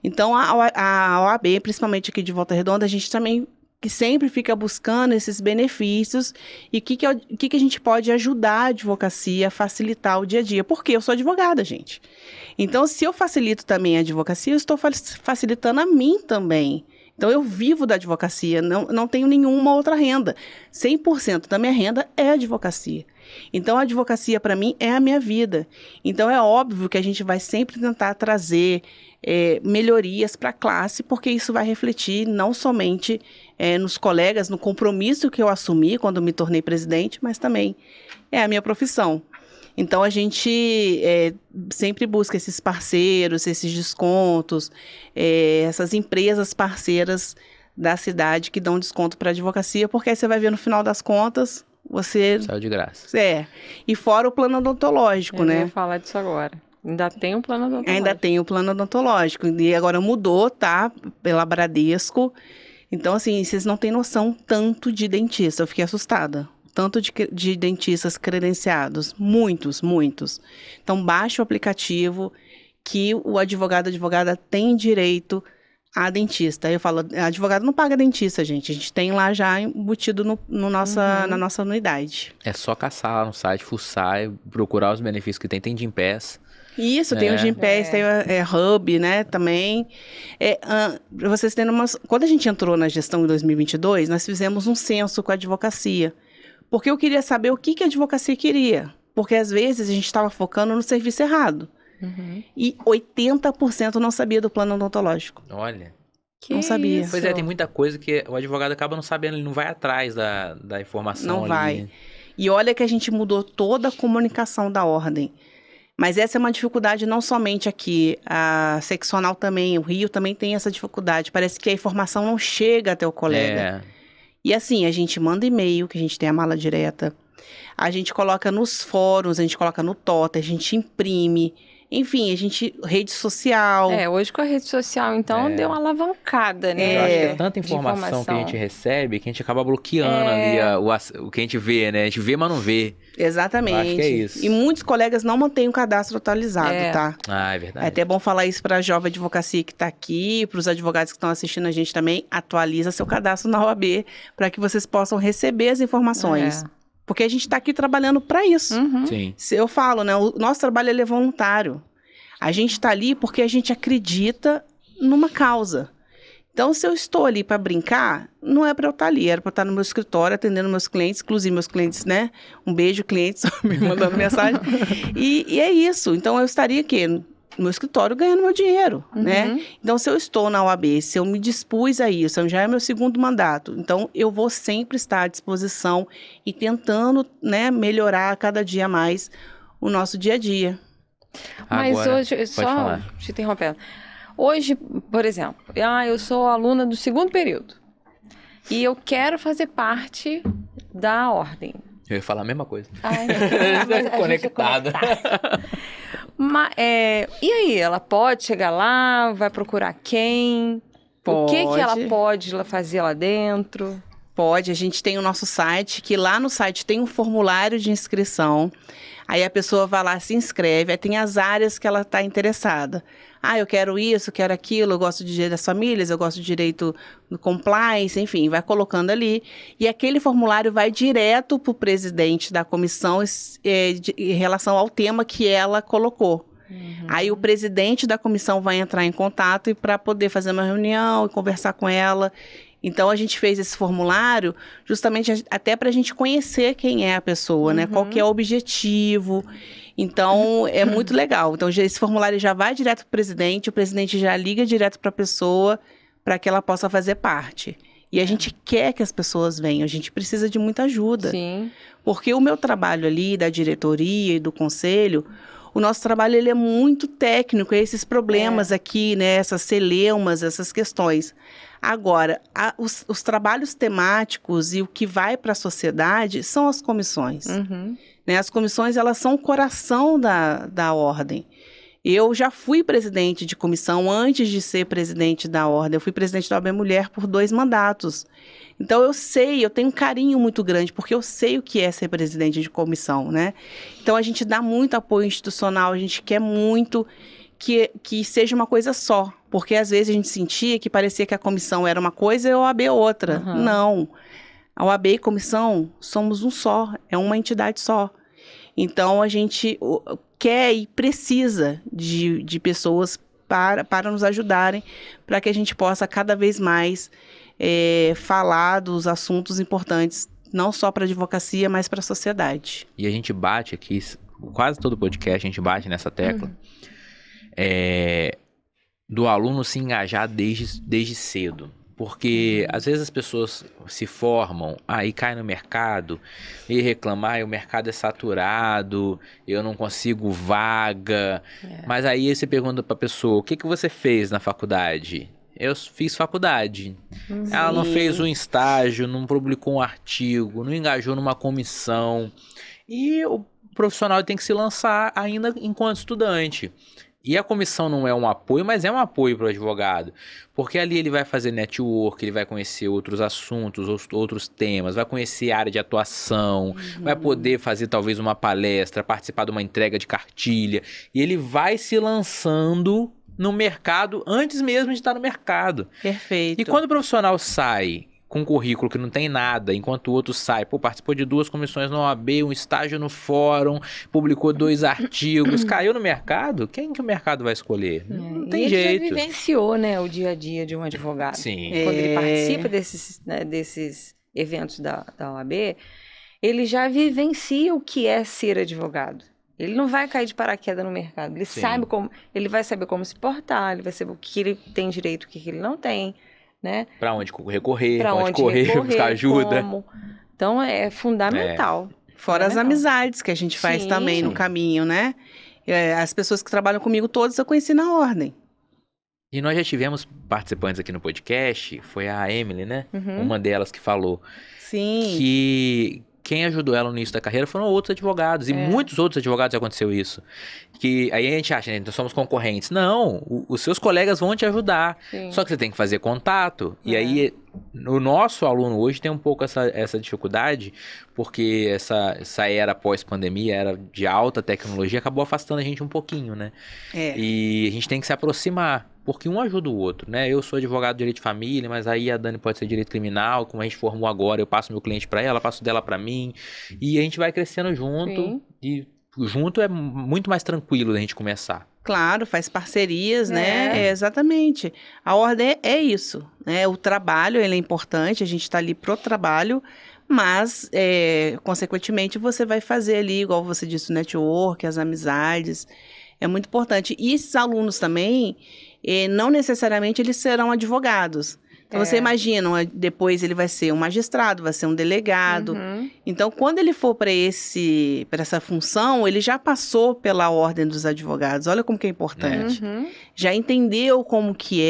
Então, a OAB, principalmente aqui de Volta Redonda, a gente também que sempre fica buscando esses benefícios e o que a gente pode ajudar a advocacia a facilitar o dia a dia. Porque eu sou advogada, gente. Então, se eu facilito também a advocacia, eu estou facilitando a mim também. Então, eu vivo da advocacia, não tenho nenhuma outra renda. 100% da minha renda é advocacia. Então, a advocacia, para mim, é a minha vida. Então, é óbvio que a gente vai sempre tentar trazer melhorias para a classe, porque isso vai refletir não somente nos colegas, no compromisso que eu assumi quando me tornei presidente, mas também é a minha profissão. Então, a gente sempre busca esses parceiros, esses descontos, essas empresas parceiras da cidade que dão desconto para a advocacia, porque aí você vai ver no final das contas, você...
Saiu de graça.
E fora o plano odontológico,
Eu
né?
ia falar disso agora. Ainda tem um plano odontológico.
Ainda tem o plano odontológico. E agora mudou, tá? Pela Bradesco. Então, assim, vocês não têm noção tanto de dentista. Eu fiquei assustada. Tanto de dentistas credenciados. Muitos, muitos. Então, baixe o aplicativo que o advogado, a advogada tem direito a dentista. Aí eu falo, advogado não paga dentista, gente. A gente tem lá já embutido na nossa anuidade.
É só caçar lá no site, fuçar e procurar os benefícios que tem. Tem Gympass.
Isso, tem o Gympass, tem o Hub, né, também. Pra vocês terem quando a gente entrou na gestão em 2022, nós fizemos um censo com a advocacia. Porque eu queria saber o que a advocacia queria. Porque, às vezes, a gente estava focando no serviço errado.
Uhum.
E 80% não sabia do plano odontológico.
Olha.
Não sabia.
Isso?
Pois tem muita coisa que o advogado acaba não sabendo, ele não vai atrás da informação
Não
ali.
vai. E olha que a gente mudou toda a comunicação da ordem. Mas essa é uma dificuldade não somente aqui, a seccional também, o Rio também tem essa dificuldade. Parece que a informação não chega até o colega. E assim, a gente manda e-mail, que a gente tem a mala direta. A gente coloca nos fóruns, a gente coloca no TOTA, a gente imprime. Enfim, a gente... Rede social.
Hoje com a rede social, então, deu uma alavancada, né?
Eu acho que é tanta informação que a gente recebe que a gente acaba bloqueando ali o que a gente vê, né? A gente vê, mas não vê.
Exatamente.
Eu acho que é isso.
E muitos colegas não mantêm o cadastro atualizado, tá?
Ah, é verdade.
É até bom falar isso para a Jovem Advocacia que está aqui, para os advogados que estão assistindo a gente também, atualiza seu cadastro na OAB para que vocês possam receber as informações. Porque a gente está aqui trabalhando para isso.
Sim.
Eu falo, né? O nosso trabalho ele é voluntário. A gente está ali porque a gente acredita numa causa. Então, se eu estou ali para brincar, não é para eu estar ali, era para eu estar no meu escritório atendendo meus clientes, inclusive meus clientes, né? Um beijo, clientes, me mandando mensagem. E é isso. Então, eu estaria aqui no meu escritório ganhando meu dinheiro, né? Então, se eu estou na OAB, se eu me dispus a isso, já é meu segundo mandato, então eu vou sempre estar à disposição e tentando, né, melhorar cada dia mais o nosso dia a dia.
Mas
Agora,
hoje, só te interrompendo. Hoje, por exemplo, eu sou aluna do segundo período e eu quero fazer parte da ordem.
Eu ia falar a mesma coisa.
Ai,
Conectada.
Mas, e aí, ela pode chegar lá, vai procurar quem? O que ela pode fazer lá dentro?
Pode, a gente tem o nosso site, que lá no site tem um formulário de inscrição. Aí a pessoa vai lá, se inscreve, aí tem as áreas que ela está interessada. Ah, eu quero isso, quero aquilo, eu gosto de direito das famílias, eu gosto de direito do compliance, enfim, vai colocando ali. E aquele formulário vai direto para o presidente da comissão em relação ao tema que ela colocou. Aí o presidente da comissão vai entrar em contato para poder fazer uma reunião e conversar com ela. Então, a gente fez esse formulário justamente até para a gente conhecer quem é a pessoa, né? Qual que é o objetivo. Então, é muito legal. Então, esse formulário já vai direto para o presidente já liga direto para a pessoa para que ela possa fazer parte. E a gente quer que as pessoas venham, a gente precisa de muita ajuda.
Sim.
Porque o meu trabalho ali, da diretoria e do conselho, o nosso trabalho ele é muito técnico, esses problemas aqui, né? Essas celeumas, essas questões. Agora, os trabalhos temáticos e o que vai para a sociedade são as comissões. Né? As comissões, elas são o coração da ordem. Eu já fui presidente de comissão antes de ser presidente da ordem. Eu fui presidente da OAB Mulher por 2 mandatos. Então, eu tenho um carinho muito grande, porque eu sei o que é ser presidente de comissão, né? Então, a gente dá muito apoio institucional, a gente quer muito que seja uma coisa só. Porque, às vezes, a gente sentia que parecia que a comissão era uma coisa e a OAB outra. Não. A OAB e comissão somos um só, é uma entidade só. Então, a gente quer e precisa de pessoas para nos ajudarem, para que a gente possa cada vez mais falar dos assuntos importantes, não só para a advocacia, mas para a sociedade.
E a gente bate aqui, quase todo podcast a gente bate nessa tecla, do aluno se engajar desde cedo. Porque às vezes as pessoas se formam, aí cai no mercado e reclamam, o mercado é saturado, eu não consigo vaga. Mas aí você pergunta pra pessoa, o que você fez na faculdade? Eu fiz faculdade. Ela não fez um estágio, não publicou um artigo, não engajou numa comissão. E o profissional tem que se lançar ainda enquanto estudante. E a comissão não é um apoio, mas é um apoio para o advogado. Porque ali ele vai fazer network, ele vai conhecer outros assuntos, outros temas, vai conhecer a área de atuação, vai poder fazer talvez uma palestra, participar de uma entrega de cartilha. E ele vai se lançando no mercado antes mesmo de estar no mercado.
Perfeito.
E quando o profissional sai com um currículo que não tem nada, enquanto o outro sai, participou de 2 comissões na OAB, um estágio no fórum, publicou 2 artigos, caiu no mercado, quem que o mercado vai escolher? Não tem jeito.
Ele já vivenciou, né, o dia a dia de um advogado.
Sim.
Quando ele participa desses eventos da OAB, ele já vivencia o que é ser advogado. Ele não vai cair de paraquedas no mercado. Ele vai saber como se portar, ele vai saber o que ele tem direito, o que ele não tem. Né?
Para onde recorrer, pra onde correr, buscar ajuda.
Como. Então, é fundamental.
Fora as amizades que a gente faz também no caminho, né? As pessoas que trabalham comigo, todas eu conheci na ordem.
E nós já tivemos participantes aqui no podcast, foi a Emily, né? Uma delas que falou
Sim.
que quem ajudou ela no início da carreira foram outros advogados. E muitos outros advogados aconteceu isso. Que aí a gente acha, né, então somos concorrentes. Não, os seus colegas vão te ajudar.
Sim.
Só que você tem que fazer contato. E aí, o nosso aluno hoje tem um pouco essa dificuldade, porque essa era pós-pandemia, era de alta tecnologia, acabou afastando a gente um pouquinho, né? E a gente tem que se aproximar, porque um ajuda o outro, né? Eu sou advogado de direito de família, mas aí a Dani pode ser direito criminal, como a gente formou agora, eu passo meu cliente para ela passo dela para mim, e a gente vai crescendo junto. Sim. E junto é muito mais tranquilo da gente começar.
Claro, faz parcerias, né? Exatamente. A ordem é isso, né? O trabalho, ele é importante, a gente está ali pro trabalho, mas, consequentemente, você vai fazer ali, igual você disse, o network, as amizades, é muito importante. E esses alunos também, não necessariamente eles serão advogados. Então, você imagina, depois ele vai ser um magistrado, vai ser um delegado. Uhum. Então, quando ele for para essa função, ele já passou pela ordem dos advogados. Olha como que é importante. Uhum. Já entendeu como que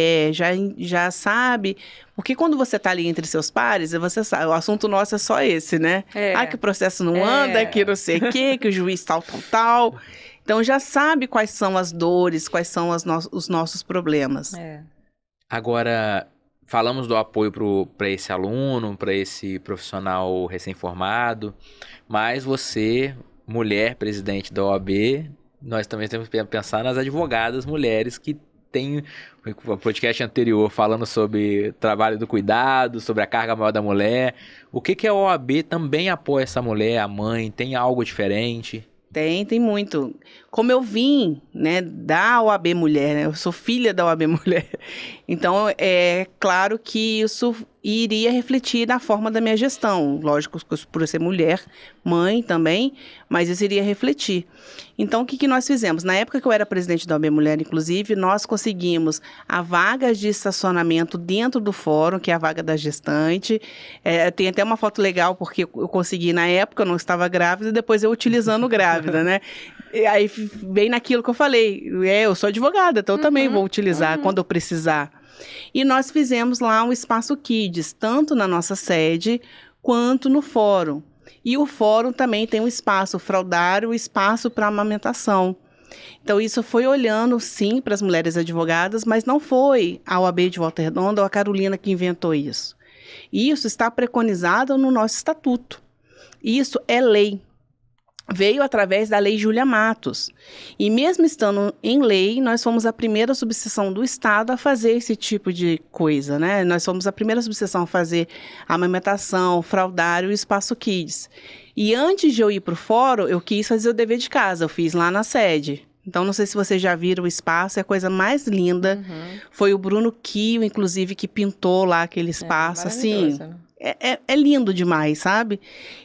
já sabe. Porque quando você está ali entre seus pares, você sabe, o assunto nosso é só esse, né? Que o processo não anda, que não sei o quê, que o juiz tal. Então, já sabe quais são as dores, quais são os nossos problemas.
Agora, falamos do apoio para esse aluno, para esse profissional recém-formado, mas você, mulher, presidente da OAB, nós também temos que pensar nas advogadas mulheres que tem o podcast anterior falando sobre trabalho do cuidado, sobre a carga maior da mulher. O que a OAB também apoia essa mulher, a mãe? Tem algo diferente?
Tem muito. Como eu vim, né, da OAB Mulher, né, eu sou filha da OAB Mulher, então é claro que isso iria refletir na forma da minha gestão. Lógico, por eu ser mulher, mãe também, mas isso iria refletir. Então, o que nós fizemos? Na época que eu era presidente da OAB Mulher, inclusive, nós conseguimos a vaga de estacionamento dentro do fórum, que é a vaga da gestante. Tem até uma foto legal, porque eu consegui, na época, eu não estava grávida, e depois eu utilizando grávida, né? E aí, bem naquilo que eu falei, eu sou advogada, então eu também vou utilizar quando eu precisar. E nós fizemos lá um espaço Kids, tanto na nossa sede, quanto no fórum. E o fórum também tem um espaço fraudário, um espaço para amamentação. Então, isso foi olhando, sim, para as mulheres advogadas, mas não foi a OAB de Volta Redonda ou a Carolina que inventou isso. Isso está preconizado no nosso estatuto. Isso é lei. Veio através da Lei Júlia Matos. E mesmo estando em lei, nós fomos a primeira subseção do Estado a fazer esse tipo de coisa, né? Nós fomos a primeira subseção a fazer a amamentação, fraudário e espaço Kids. E antes de eu ir para o fórum, eu quis fazer o dever de casa, eu fiz lá na sede. Então, não sei se vocês já viram o espaço, é a coisa mais linda. Foi o Bruno Kio, inclusive, que pintou lá aquele espaço, assim...
Né?
É lindo demais, sabe?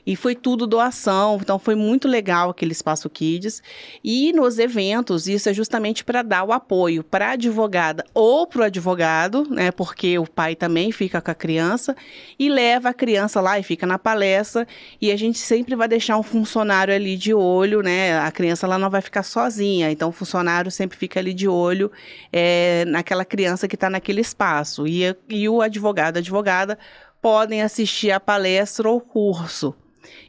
E foi tudo doação, então foi muito legal aquele Espaço Kids. E nos eventos, isso é justamente para dar o apoio para a advogada ou para o advogado, né? Porque o pai também fica com a criança e leva a criança lá e fica na palestra. E a gente sempre vai deixar um funcionário ali de olho, né? A criança lá não vai ficar sozinha, então o funcionário sempre fica ali de olho naquela criança que está naquele espaço. E o advogado, a advogada, podem assistir a palestra ou curso.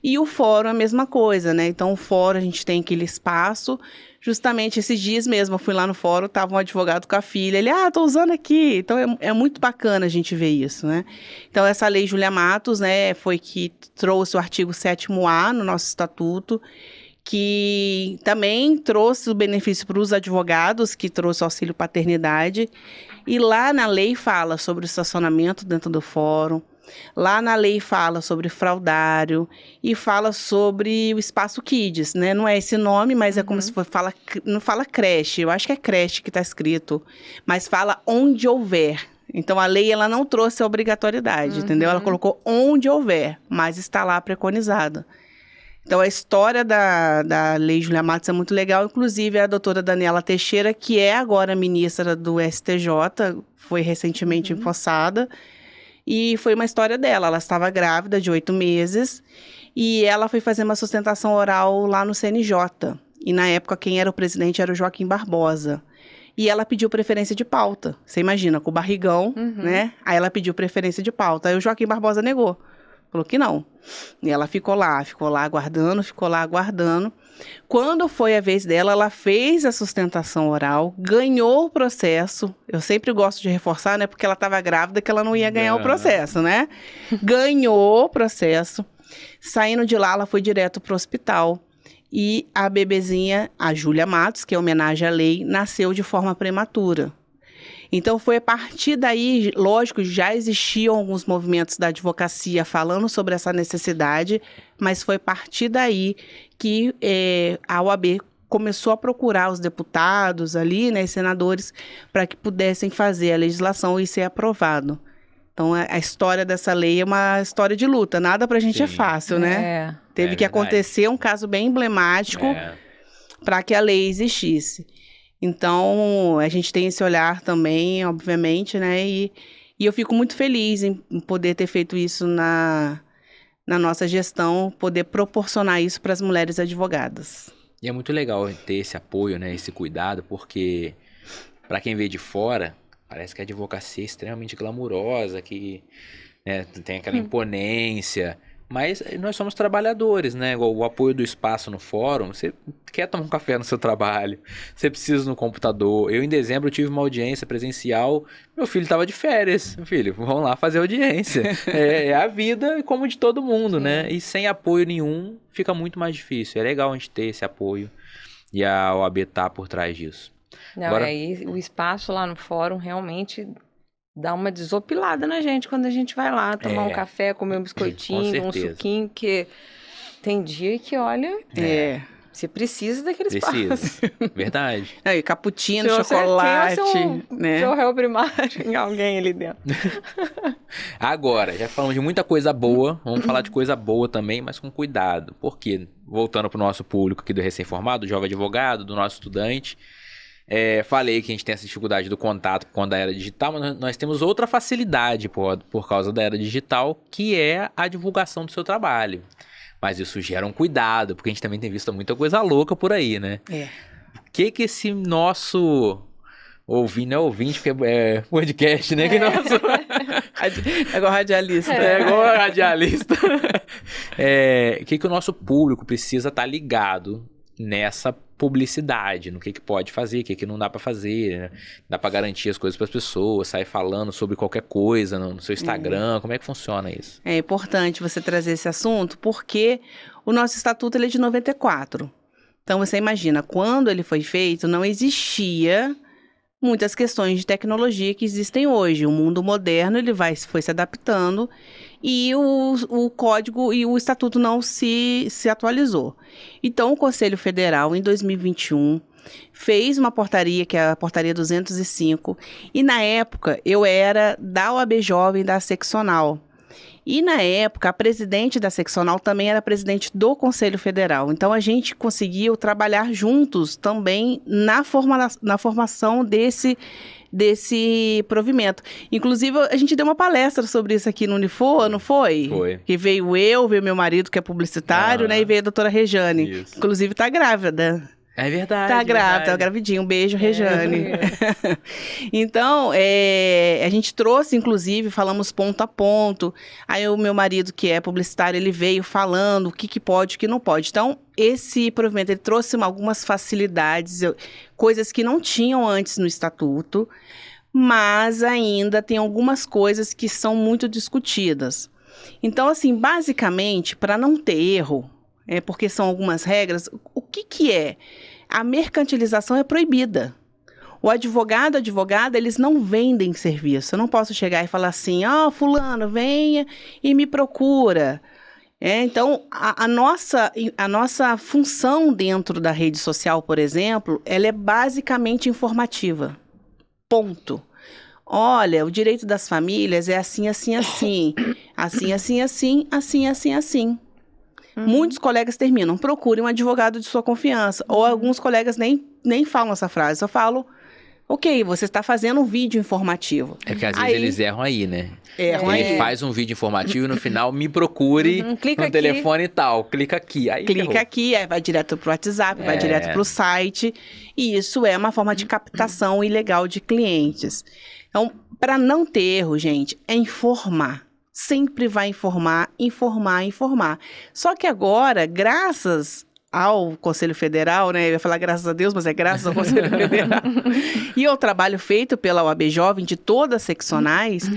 E o fórum é a mesma coisa, né? Então, o fórum, a gente tem aquele espaço. Justamente esses dias mesmo, eu fui lá no fórum, estava um advogado com a filha. Ele, tô usando aqui. Então, é muito bacana a gente ver isso, né? Então, essa Lei Júlia Matos, né, foi que trouxe o artigo 7º-A no nosso estatuto, que também trouxe o benefício para os advogados, que trouxe o auxílio paternidade. E lá na lei fala sobre o estacionamento dentro do fórum. Lá na lei fala sobre fraudário e fala sobre o espaço Kids, né? Não é esse nome, mas é como se for, não fala creche, eu acho que é creche que está escrito, mas fala onde houver. Então, a lei ela não trouxe a obrigatoriedade, entendeu? Ela colocou onde houver, mas está lá preconizada. Então, a história da Lei Júlia Matos é muito legal. Inclusive, a doutora Daniela Teixeira, que é agora ministra do STJ, foi recentemente empossada. E foi uma história dela. Ela estava grávida de 8 meses e ela foi fazer uma sustentação oral lá no CNJ. E, na época, quem era o presidente era o Joaquim Barbosa. E ela pediu preferência de pauta. Você imagina, com o barrigão, né? Aí ela pediu preferência de pauta. Aí o Joaquim Barbosa negou. Falou que não. E ela ficou lá aguardando. Quando foi a vez dela, ela fez a sustentação oral, ganhou o processo. Eu sempre gosto de reforçar, né? Porque ela estava grávida, que ela não ia ganhar o processo, né? Ganhou o processo. Saindo de lá, ela foi direto para o hospital. E a bebezinha, a Júlia Matos, que é homenagem à lei, nasceu de forma prematura. Então, foi a partir daí, lógico, já existiam alguns movimentos da advocacia falando sobre essa necessidade, mas foi a partir daí que a OAB começou a procurar os deputados ali, né, senadores, para que pudessem fazer a legislação e ser aprovado. Então, a história dessa lei é uma história de luta, nada pra gente é fácil, né? Teve que acontecer um caso bem emblemático para que a lei existisse. Então, a gente tem esse olhar também, obviamente, né? E eu fico muito feliz em poder ter feito isso na nossa gestão, poder proporcionar isso para as mulheres advogadas.
E é muito legal ter esse apoio, né? Esse cuidado, porque para quem vê de fora, parece que a advocacia é extremamente glamurosa, que né, tem aquela imponência. Mas nós somos trabalhadores, né? O apoio do espaço no fórum, você quer tomar um café no seu trabalho, você precisa no computador. Eu, em dezembro, tive uma audiência presencial, meu filho estava de férias. Filho, vamos lá fazer audiência. É a vida como de todo mundo, né? E sem apoio nenhum, fica muito mais difícil. É legal a gente ter esse apoio e a OAB tá por trás disso.
Não,
Agora...
aí o espaço lá no fórum realmente... dá uma desopilada na gente quando a gente vai lá tomar um café, comer um biscoitinho, um suquinho, porque tem dia que, olha, você precisa daquele espaço.
Verdade.
E cappuccino, chocolate, né?
Seu réu primário em alguém ali dentro.
Agora, já falamos de muita coisa boa, vamos falar de coisa boa também, mas com cuidado. Por quê? Voltando para o nosso público aqui do recém-formado, do jovem advogado, do nosso estudante... falei que a gente tem essa dificuldade do contato quando a era digital, mas nós temos outra facilidade por causa da era digital, que é a divulgação do seu trabalho. Mas isso gera um cuidado, porque a gente também tem visto muita coisa louca por aí, né? O que esse nosso ouvinte, não é ouvinte, porque é podcast, né? Que nosso...
É igual radialista.
É igual radialista. O que o nosso público precisa estar ligado nessa publicidade, no que pode fazer, o que não dá para fazer, né? Dá para garantir as coisas para as pessoas, sair falando sobre qualquer coisa no seu Instagram, como é que funciona isso?
É importante você trazer esse assunto porque o nosso estatuto ele é de 94. Então você imagina, quando ele foi feito, não existia muitas questões de tecnologia que existem hoje. O mundo moderno ele foi se adaptando e o código e o estatuto não se atualizou. Então, o Conselho Federal, em 2021, fez uma portaria, que é a portaria 205, e na época eu era da OAB Jovem, da seccional. E na época, a presidente da seccional também era presidente do Conselho Federal. Então, a gente conseguiu trabalhar juntos também na formação desse provimento. Inclusive, a gente deu uma palestra sobre isso aqui no Unifor, não foi?
Foi.
Que veio meu marido, que é publicitário, né? E veio a doutora Rejane.
Isso.
Inclusive, tá grávida.
É verdade.
Tá grávida, tá gravidinha. Um beijo, Rejane. Então, a gente trouxe, inclusive, falamos ponto a ponto. Aí o meu marido, que é publicitário, ele veio falando o que pode e o que não pode. Então, esse provimento, ele trouxe algumas facilidades, coisas que não tinham antes no estatuto, mas ainda tem algumas coisas que são muito discutidas. Então, assim, basicamente, para não ter erro, porque são algumas regras, o que é? A mercantilização é proibida. O advogado, a advogada, eles não vendem serviço. Eu não posso chegar e falar assim, fulano, venha e me procura. Então, a nossa função dentro da rede social, por exemplo, ela é basicamente informativa. Ponto. Olha, o direito das famílias é assim, assim, assim. Assim, assim, assim, assim, assim, assim. Muitos colegas terminam, procure um advogado de sua confiança. Ou alguns colegas nem falam essa frase, só falam, ok, você está fazendo um vídeo informativo.
É que às vezes eles erram aí, né?
Ele
faz um vídeo informativo e no final me procure no telefone e tal. Clica aqui. Aí
aqui, vai direto pro WhatsApp, vai direto pro site. E isso é uma forma de captação ilegal de clientes. Então, para não ter erro, gente, é informar. sempre vai informar, informar, informar. Só que agora, graças ao Conselho Federal, né? Eu ia falar graças a Deus, mas é graças ao Conselho Federal. E ao trabalho feito pela OAB Jovem, de todas as seccionais,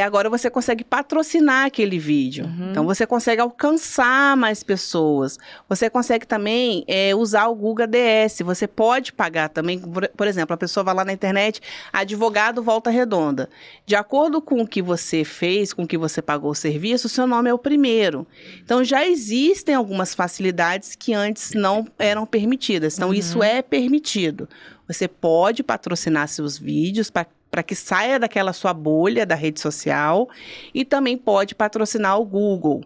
agora você consegue patrocinar aquele vídeo. Então, você consegue alcançar mais pessoas. Você consegue também usar o Google ADS. Você pode pagar também, por exemplo, a pessoa vai lá na internet, advogado Volta Redonda. De acordo com o que você fez, com o que você pagou o serviço, o seu nome é o primeiro. Então, já existem algumas facilidades que antes não eram permitidas. Então, isso é permitido. Você pode patrocinar seus vídeos para que saia daquela sua bolha da rede social e também pode patrocinar o Google.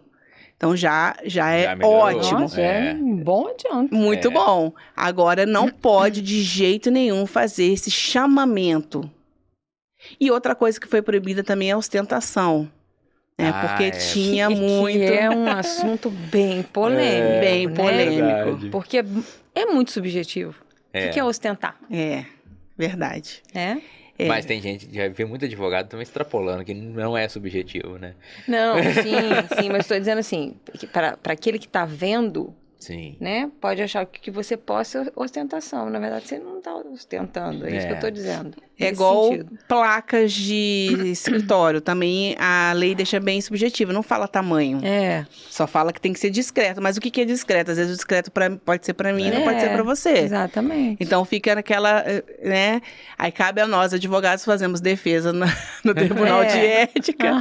Então, já é ótimo.
Nossa, é um bom adianto.
Muito bom. Agora, não pode de jeito nenhum fazer esse chamamento. E outra coisa que foi proibida também é a ostentação. Porque tinha muito...
Que é um assunto bem polêmico.
Bem polêmico.
Verdade.
Porque é muito subjetivo. O que é ostentar?
Verdade.
Mas tem gente, já vê muito advogado também extrapolando, que não é subjetivo, né?
Não, sim, mas estou dizendo assim, para aquele que está vendo,
Sim.
né, pode achar que você possa ostentação. Na verdade, você não está ostentando, é isso que eu estou dizendo.
É igual placas de escritório, também a lei deixa bem subjetivo, não fala tamanho. Só fala que tem que ser discreto, mas o que é discreto? Às vezes o discreto pode ser para mim, não pode ser para você.
Exatamente.
Então fica naquela, né? Aí cabe a nós, advogados, fazemos defesa no Tribunal de Ética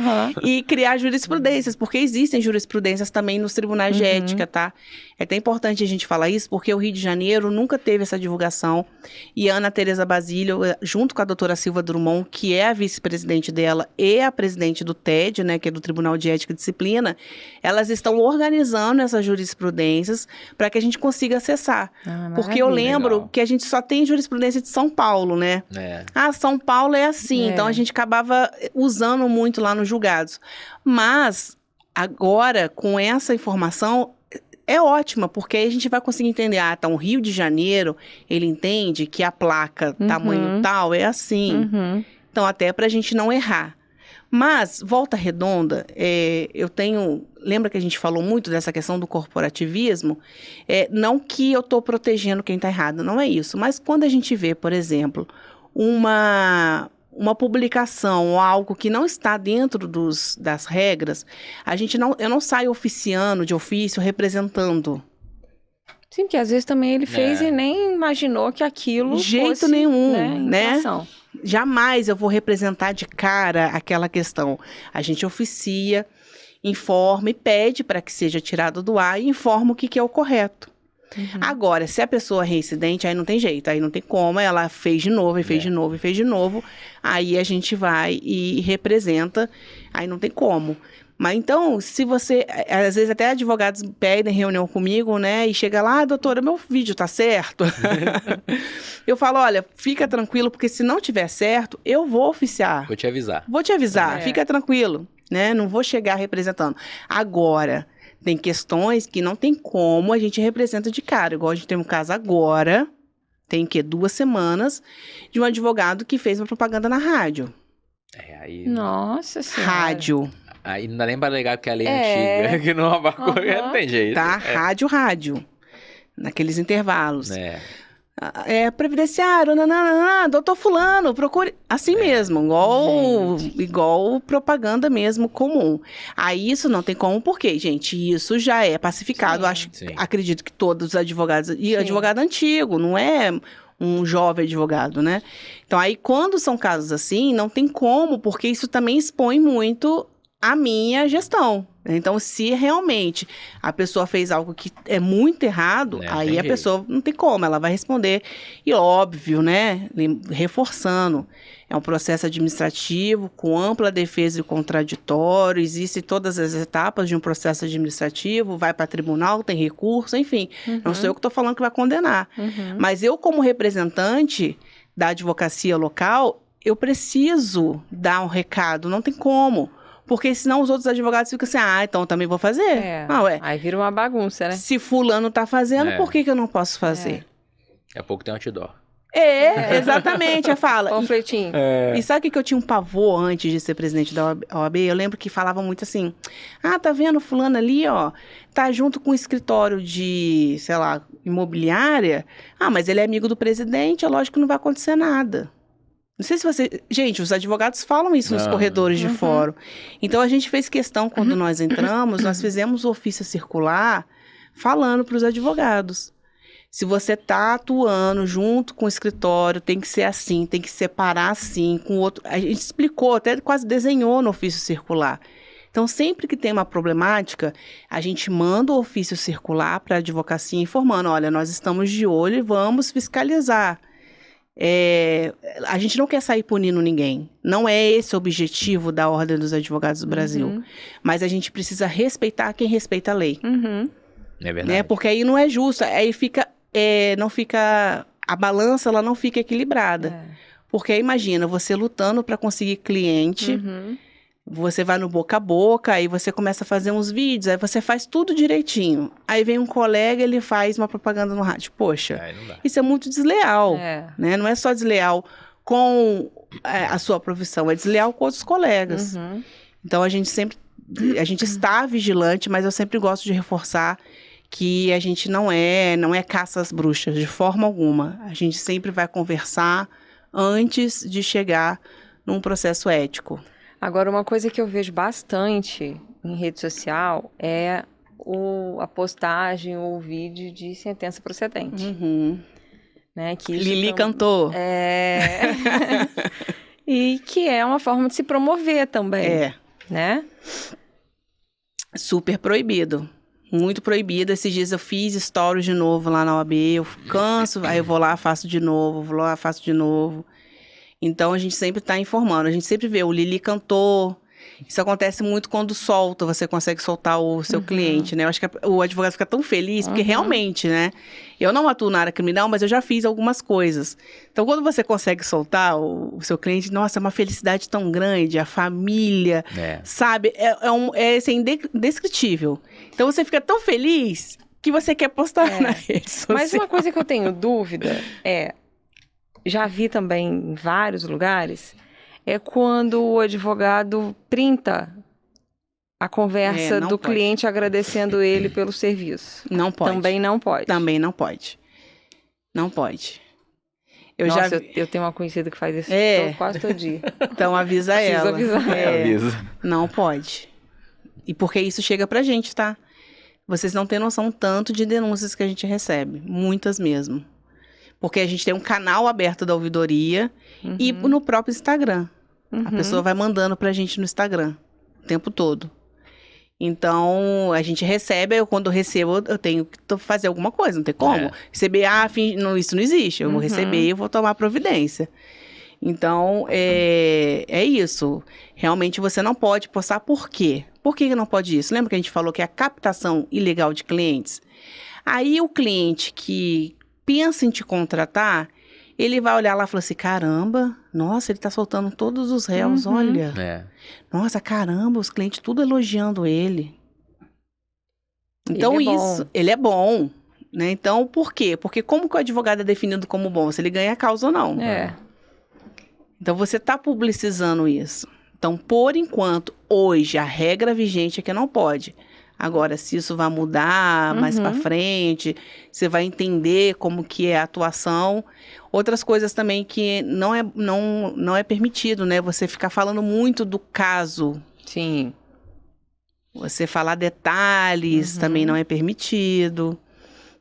e criar jurisprudências, porque existem jurisprudências também nos tribunais de ética, tá? É até importante a gente falar isso, porque o Rio de Janeiro nunca teve essa divulgação e a Ana Tereza Basílio, junto com a doutora Silva Drummond, que é a vice-presidente dela e a presidente do TED, né, que é do Tribunal de Ética e Disciplina, elas estão organizando essas jurisprudências para que a gente consiga acessar. Porque eu lembro que a gente só tem jurisprudência de São Paulo, né? São Paulo é assim, então a gente acabava usando muito lá nos julgados. Mas, agora, com essa informação... é ótima, porque aí a gente vai conseguir entender, então o Rio de Janeiro, ele entende que a placa tamanho tal é assim. Então, até pra gente não errar. Mas, Volta Redonda, lembra que a gente falou muito dessa questão do corporativismo? Não que eu tô protegendo quem tá errado, não é isso. Mas quando a gente vê, por exemplo, uma publicação ou algo que não está dentro das regras, eu não saio oficiando de ofício representando.
Sim, porque às vezes também ele fez e nem imaginou que aquilo
jeito
fosse,
nenhum, né?
infração.
Jamais eu vou representar de cara aquela questão. A gente oficia, informa e pede para que seja tirado do ar e informa o que é o correto. Agora, se a pessoa é reincidente, aí não tem jeito, aí não tem como, ela fez de novo, e fez de novo, e fez de novo, aí a gente vai e representa, aí não tem como. Mas então, se você, às vezes até advogados pedem reunião comigo, né, e chega lá, doutora, meu vídeo tá certo? Eu falo, olha, fica tranquilo, porque se não tiver certo, eu vou oficiar.
Vou te avisar.
Vou te avisar, fica tranquilo, né, não vou chegar representando. Agora... tem questões que não tem como a gente representa de cara. Igual a gente tem um caso agora, tem 2 semanas, de um advogado que fez uma propaganda na rádio.
Aí...
Nossa Senhora.
Rádio.
Aí não dá nem pra alegar que a lei é antiga, que não abarcou, não tem jeito.
Tá, rádio. Naqueles intervalos. Previdenciário, doutor fulano, procure... Assim mesmo, igual propaganda mesmo comum. Aí isso não tem como, porque, gente, isso já é pacificado. Acredito que todos os advogados... E advogado antigo, não é um jovem advogado, né? Então, aí, quando são casos assim, não tem como, porque isso também expõe muito a minha gestão. Então, se realmente a pessoa fez algo que é muito errado, aí a pessoa não tem como, ela vai responder. E óbvio, né, reforçando, é um processo administrativo com ampla defesa e contraditório, existem todas as etapas de um processo administrativo, vai para tribunal, tem recurso, enfim. Não sou eu que estou falando que vai condenar. Mas eu, como representante da advocacia local, eu preciso dar um recado, não tem como. Porque senão os outros advogados ficam assim, então eu também vou fazer.
Aí vira uma bagunça, né?
Se fulano tá fazendo, por que eu não posso fazer?
Daqui a pouco tem outdoor.
Exatamente, eu falo.
Panfletinho.
E sabe o que eu tinha um pavor antes de ser presidente da OAB? Eu lembro que falavam muito assim, tá vendo fulano ali, ó, tá junto com o escritório de, sei lá, imobiliária, mas ele é amigo do presidente, é lógico que não vai acontecer nada. Não sei se você... Gente, os advogados falam isso nos corredores de fórum. Então, a gente fez questão, quando nós entramos, nós fizemos o ofício circular falando para os advogados. Se você está atuando junto com o escritório, tem que ser assim, tem que separar assim, com o outro... A gente explicou, até quase desenhou no ofício circular. Então, sempre que tem uma problemática, a gente manda o ofício circular para a advocacia informando, olha, nós estamos de olho e vamos fiscalizar. A gente não quer sair punindo ninguém. Não é esse o objetivo da Ordem dos Advogados do Brasil. Mas a gente precisa respeitar quem respeita a lei.
É verdade.
Né? Porque aí não é justo, aí fica... não fica... A balança, ela não fica equilibrada. Porque aí, imagina, você lutando para conseguir cliente, você vai no boca a boca, aí você começa a fazer uns vídeos, aí você faz tudo direitinho. Aí vem um colega, ele faz uma propaganda no rádio. Poxa, isso é muito desleal, né? Não é só desleal com a sua profissão, é desleal com outros colegas. Então, a gente está vigilante, mas eu sempre gosto de reforçar que a gente não é caça às bruxas, de forma alguma. A gente sempre vai conversar antes de chegar num processo ético.
Agora, uma coisa que eu vejo bastante em rede social é a postagem ou o vídeo de sentença procedente. Né? Que
Lili cantou.
E que é uma forma de se promover também. Né?
Super proibido. Muito proibido. Esses dias eu fiz stories de novo lá na OAB, eu canso, aí eu vou lá, faço de novo, vou lá, faço de novo. Então, a gente sempre está informando, a gente sempre vê, o Lili cantou. Isso acontece muito quando solta, você consegue soltar o seu cliente, né? Eu acho que o advogado fica tão feliz, porque realmente, né? Eu não atuo na área criminal, mas eu já fiz algumas coisas. Então, quando você consegue soltar o seu cliente, nossa, é uma felicidade tão grande, a família, sabe? É indescritível. Então, você fica tão feliz que você quer postar na rede social.
Mas uma coisa que eu tenho dúvida já vi também em vários lugares, é quando o advogado printa a conversa do cliente agradecendo ele pelo serviço.
Não pode.
Também não pode.
Também não pode. Não pode.
Eu tenho uma conhecida que faz isso quase todo dia.
Então avisa ela.
Avisar.
Avisa.
Não pode. E porque isso chega pra gente, tá? Vocês não têm noção tanto de denúncias que a gente recebe. Muitas mesmo. Porque a gente tem um canal aberto da ouvidoria e no próprio Instagram. A pessoa vai mandando pra gente no Instagram o tempo todo. Então, a gente recebe, quando eu recebo, eu tenho que fazer alguma coisa, não tem como. Receber, isso não existe. Eu vou receber e eu vou tomar providência. Então, é isso. Realmente, você não pode postar. Por quê? Por que não pode isso? Lembra que a gente falou que é a captação ilegal de clientes? Aí, o cliente que pensa em te contratar, ele vai olhar lá e falar assim, caramba, nossa, ele tá soltando todos os réus, olha. Nossa, caramba, os clientes tudo elogiando ele. Então, ele é bom, né? Então, por quê? Porque como que o advogado é definido como bom? Se ele ganha a causa ou não. Então, você tá publicizando isso. Então, por enquanto, hoje, a regra vigente é que não pode. Agora, se isso vai mudar mais para frente, você vai entender como que é a atuação. Outras coisas também que não é permitido, né? Você ficar falando muito do caso.
Sim.
Você falar detalhes também não é permitido.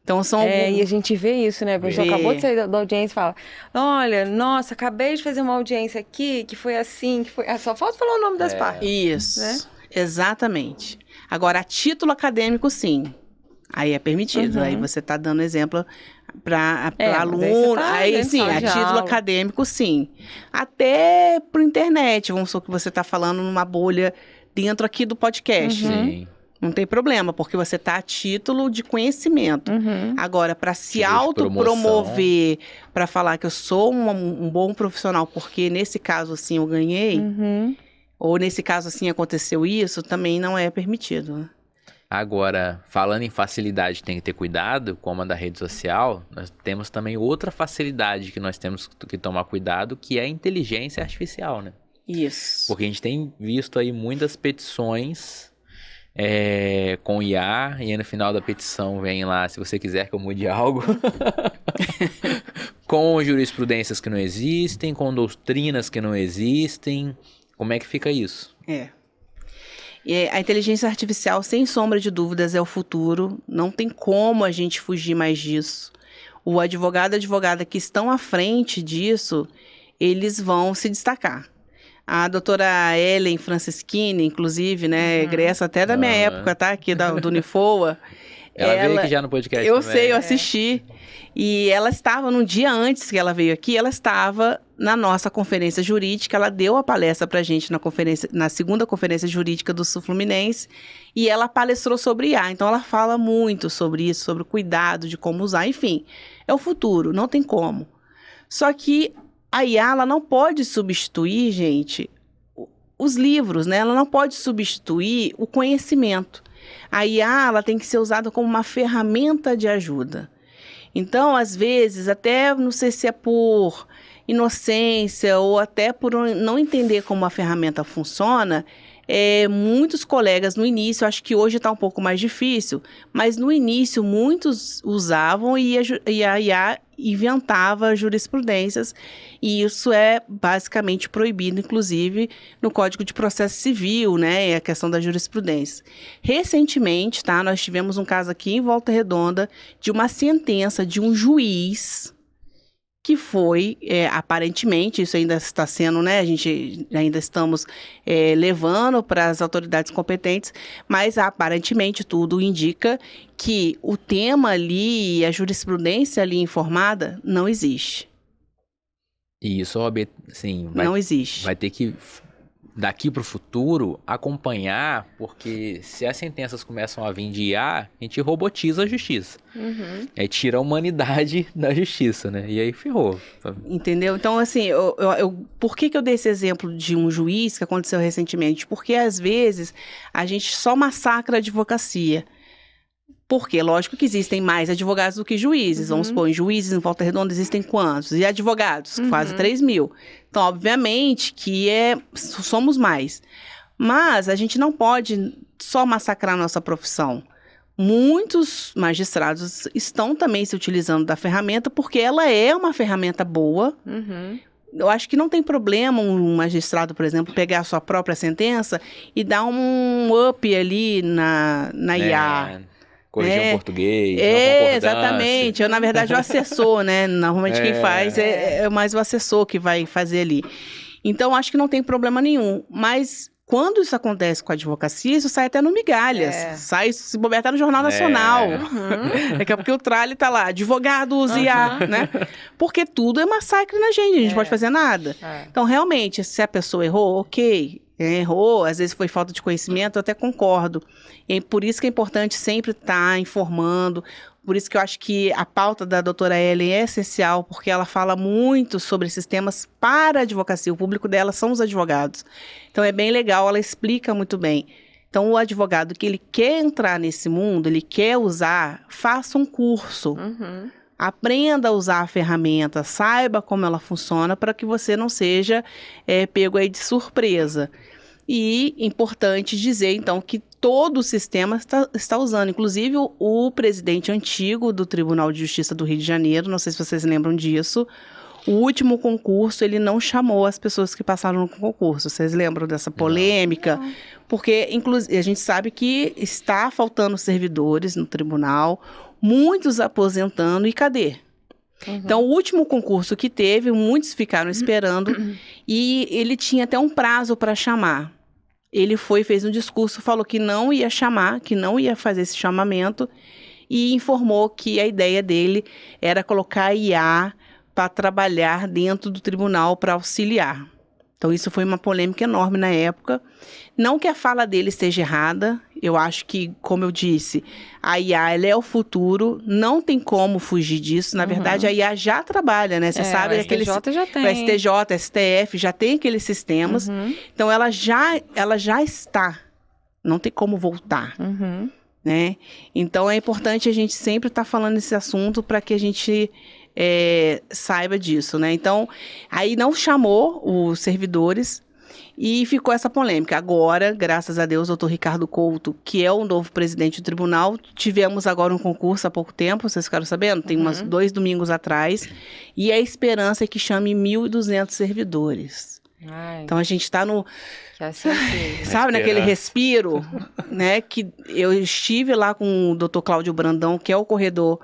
Então,
e a gente vê isso, né? A pessoa acabou de sair da audiência e fala, olha, nossa, acabei de fazer uma audiência aqui, que foi assim, que foi... Só falta falar o nome das partes.
Isso,
né?
Exatamente. Agora, a título acadêmico, sim. Aí é permitido. Aí você está dando exemplo para aluno. Aí sim, a título acadêmico, sim. Até por internet. Vamos supor que você está falando numa bolha dentro aqui do podcast.
Sim.
Não tem problema, porque você está a título de conhecimento. Agora, para se autopromover, para falar que eu sou um bom profissional, porque nesse caso, assim, eu ganhei... Ou nesse caso, assim, aconteceu isso, também não é permitido.
Agora, falando em facilidade, tem que ter cuidado, como a da rede social, nós temos também outra facilidade que nós temos que tomar cuidado, que é a inteligência artificial, né?
Isso.
Porque a gente tem visto aí muitas petições com IA, e aí no final da petição vem lá, se você quiser que eu mude algo, com jurisprudências que não existem, com doutrinas que não existem. Como é que fica isso?
A inteligência artificial, sem sombra de dúvidas, é o futuro. Não tem como a gente fugir mais disso. O advogado e a advogada que estão à frente disso, eles vão se destacar. A doutora Ellen Francischini, inclusive, né, egressa até da minha época, tá? Aqui do Unifoa.
Ela veio aqui já no podcast
eu
também.
sei, eu assisti. E ela estava, num dia antes que ela veio aqui, ela estava na nossa conferência jurídica, ela deu a palestra pra gente na segunda conferência jurídica do Sul Fluminense, e ela palestrou sobre IA. Então, ela fala muito sobre isso, sobre o cuidado de como usar, enfim. É o futuro, não tem como. Só que a IA, ela não pode substituir, gente, os livros, né? Ela não pode substituir o conhecimento. A IA, ela tem que ser usada como uma ferramenta de ajuda. Então, às vezes, até não sei se é por inocência ou até por não entender como a ferramenta funciona, muitos colegas no início, acho que hoje está um pouco mais difícil, mas no início muitos usavam e a IA inventava jurisprudências, e isso é basicamente proibido, inclusive no Código de Processo Civil, né, a questão da jurisprudência. Recentemente, tá, nós tivemos um caso aqui em Volta Redonda de uma sentença de um juiz que foi, aparentemente, isso ainda está sendo, né, a gente ainda estamos levando para as autoridades competentes, mas aparentemente tudo indica que o tema ali, a jurisprudência ali informada, não existe.
E isso, assim,
não existe.
Vai ter que, daqui para o futuro, acompanhar, porque se as sentenças começam a vir de IA, a gente robotiza a justiça. Aí tira a humanidade da justiça, né? E aí ferrou.
Entendeu? Então, assim, por que eu dei esse exemplo de um juiz que aconteceu recentemente? Porque, às vezes, a gente só massacra a advocacia. Porque, lógico que existem mais advogados do que juízes. Vamos supor, em juízes em Volta Redonda existem quantos? E advogados? Quase 3.000. Então, obviamente que somos mais. Mas a gente não pode só massacrar a nossa profissão. Muitos magistrados estão também se utilizando da ferramenta porque ela é uma ferramenta boa. Eu acho que não tem problema um magistrado, por exemplo, pegar a sua própria sentença e dar um up ali na IA.
Corrigir um português,
exatamente. Na verdade, o assessor, né? Normalmente quem faz é mais o assessor que vai fazer ali. Então, acho que não tem problema nenhum. Mas quando isso acontece com a advocacia, isso sai até no Migalhas. Sai, se bobear, até no Jornal Nacional. Daqui a pouco o tralho tá lá, advogados IA, né? Porque tudo é massacre na gente, a gente não pode fazer nada. Então, realmente, se a pessoa errou, ok. Errou, às vezes foi falta de conhecimento, eu até concordo. E por isso que é importante sempre estar informando, por isso que eu acho que a pauta da doutora Ellen é essencial, porque ela fala muito sobre esses temas para a advocacia, o público dela são os advogados. Então é bem legal, ela explica muito bem. Então o advogado que ele quer entrar nesse mundo, ele quer usar, faça um curso. Aprenda a usar a ferramenta, saiba como ela funciona para que você não seja pego aí de surpresa. E importante dizer, então, que todo o sistema está usando. Inclusive, o presidente antigo do Tribunal de Justiça do Rio de Janeiro, não sei se vocês lembram disso, o último concurso, ele não chamou as pessoas que passaram no concurso. Vocês lembram dessa polêmica? Não. Porque, inclusive, a gente sabe que está faltando servidores no tribunal, muitos aposentando, e cadê? Então, o último concurso que teve, muitos ficaram esperando, e ele tinha até um prazo para chamar. Ele fez um discurso, falou que não ia chamar, que não ia fazer esse chamamento, e informou que a ideia dele era colocar a IA para trabalhar dentro do tribunal para auxiliar. Então, isso foi uma polêmica enorme na época. Não que a fala dele esteja errada, eu acho que, como eu disse, a IA ela é o futuro, não tem como fugir disso. Na verdade, a IA já trabalha, né? Você sabe,
o STJ já tem.
O STJ, STF, já tem aqueles sistemas. Então, ela já está. Não tem como voltar. né? Então é importante a gente sempre estar falando esse assunto para que a gente saiba disso, né? Então, aí não chamou os servidores e ficou essa polêmica. Agora, graças a Deus, o doutor Ricardo Couto, que é o novo presidente do tribunal, tivemos agora um concurso há pouco tempo, vocês ficaram sabendo? Tem uns 2 domingos atrás, e a esperança é que chame 1.200 servidores.
Ai,
Então, a gente está no...
que assim seja.
Sabe, naquele respiro, né? Que eu estive lá com o doutor Cláudio Brandão, que é o corregedor,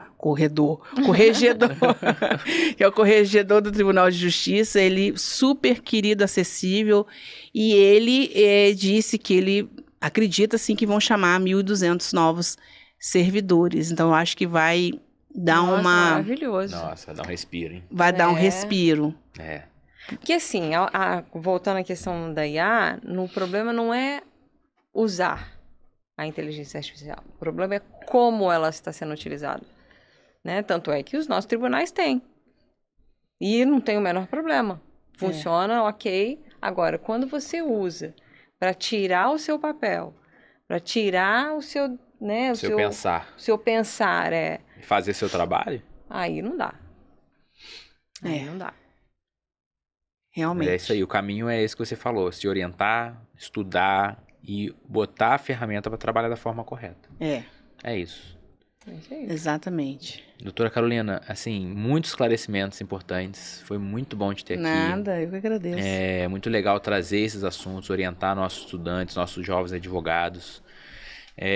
que é o corregedor do Tribunal de Justiça, ele super querido, acessível, e ele disse que ele acredita, sim, que vão chamar 1.200 novos servidores. Então, eu acho que vai dar
Nossa,
uma...
maravilhoso.
Nossa, dá um respiro, hein?
Vai dar um respiro.
É.
Porque assim, voltando à questão da IA, o problema não é usar a inteligência artificial. O problema é como ela está sendo utilizada. Né? Tanto é que os nossos tribunais têm. E não tem o menor problema. Funciona, ok. Agora, quando você usa para tirar o seu papel, para tirar o seu... Né,
Seu pensar.
O seu pensar,
Fazer seu trabalho?
Aí não dá. Aí não dá.
Realmente.
Mas é isso aí, o caminho é esse que você falou, se orientar, estudar e botar a ferramenta para trabalhar da forma correta. É isso.
Exatamente.
Doutora Carolina, assim, muitos esclarecimentos importantes, foi muito bom te ter aqui.
Nada, eu que agradeço.
É muito legal trazer esses assuntos, orientar nossos estudantes, nossos jovens advogados.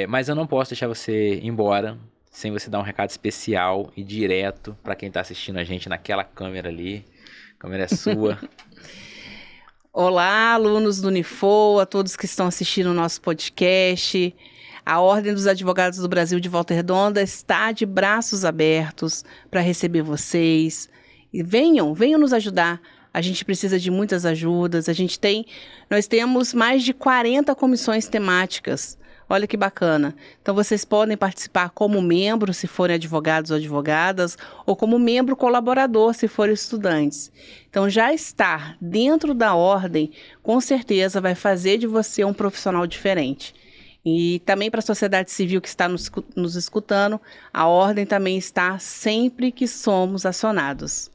Mas eu não posso deixar você ir embora sem você dar um recado especial e direto para quem está assistindo a gente naquela câmera ali. A câmera é sua.
Olá, alunos do Unifor, a todos que estão assistindo o nosso podcast. A Ordem dos Advogados do Brasil de Volta Redonda está de braços abertos para receber vocês. E venham nos ajudar. A gente precisa de muitas ajudas. Nós temos mais de 40 comissões temáticas. Olha que bacana. Então, vocês podem participar como membro, se forem advogados ou advogadas, ou como membro colaborador, se forem estudantes. Então, já estar dentro da ordem, com certeza, vai fazer de você um profissional diferente. E também para a sociedade civil que está nos escutando, a ordem também está sempre que somos acionados.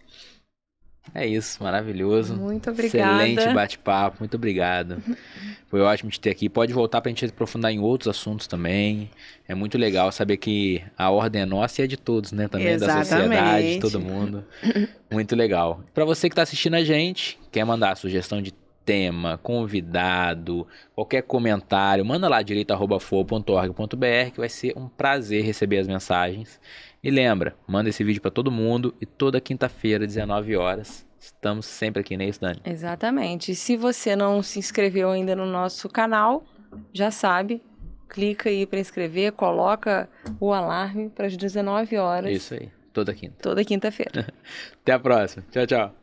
É isso, maravilhoso.
Muito obrigada.
Excelente bate-papo, muito obrigado. Foi ótimo te ter aqui. Pode voltar para a gente aprofundar em outros assuntos também. É muito legal saber que a ordem é nossa e é de todos, né? Também da sociedade, de todo mundo. Muito legal. Para você que está assistindo a gente, quer mandar sugestão de tema, convidado, qualquer comentário, manda lá direito@for.org.br, que vai ser um prazer receber as mensagens. E lembra, manda esse vídeo para todo mundo e toda quinta-feira, 19 horas, estamos sempre aqui, né, Dani?
Exatamente. E se você não se inscreveu ainda no nosso canal, já sabe, clica aí para inscrever, coloca o alarme para as 19 horas.
Isso aí, toda quinta.
Toda quinta-feira.
Até a próxima. Tchau, tchau.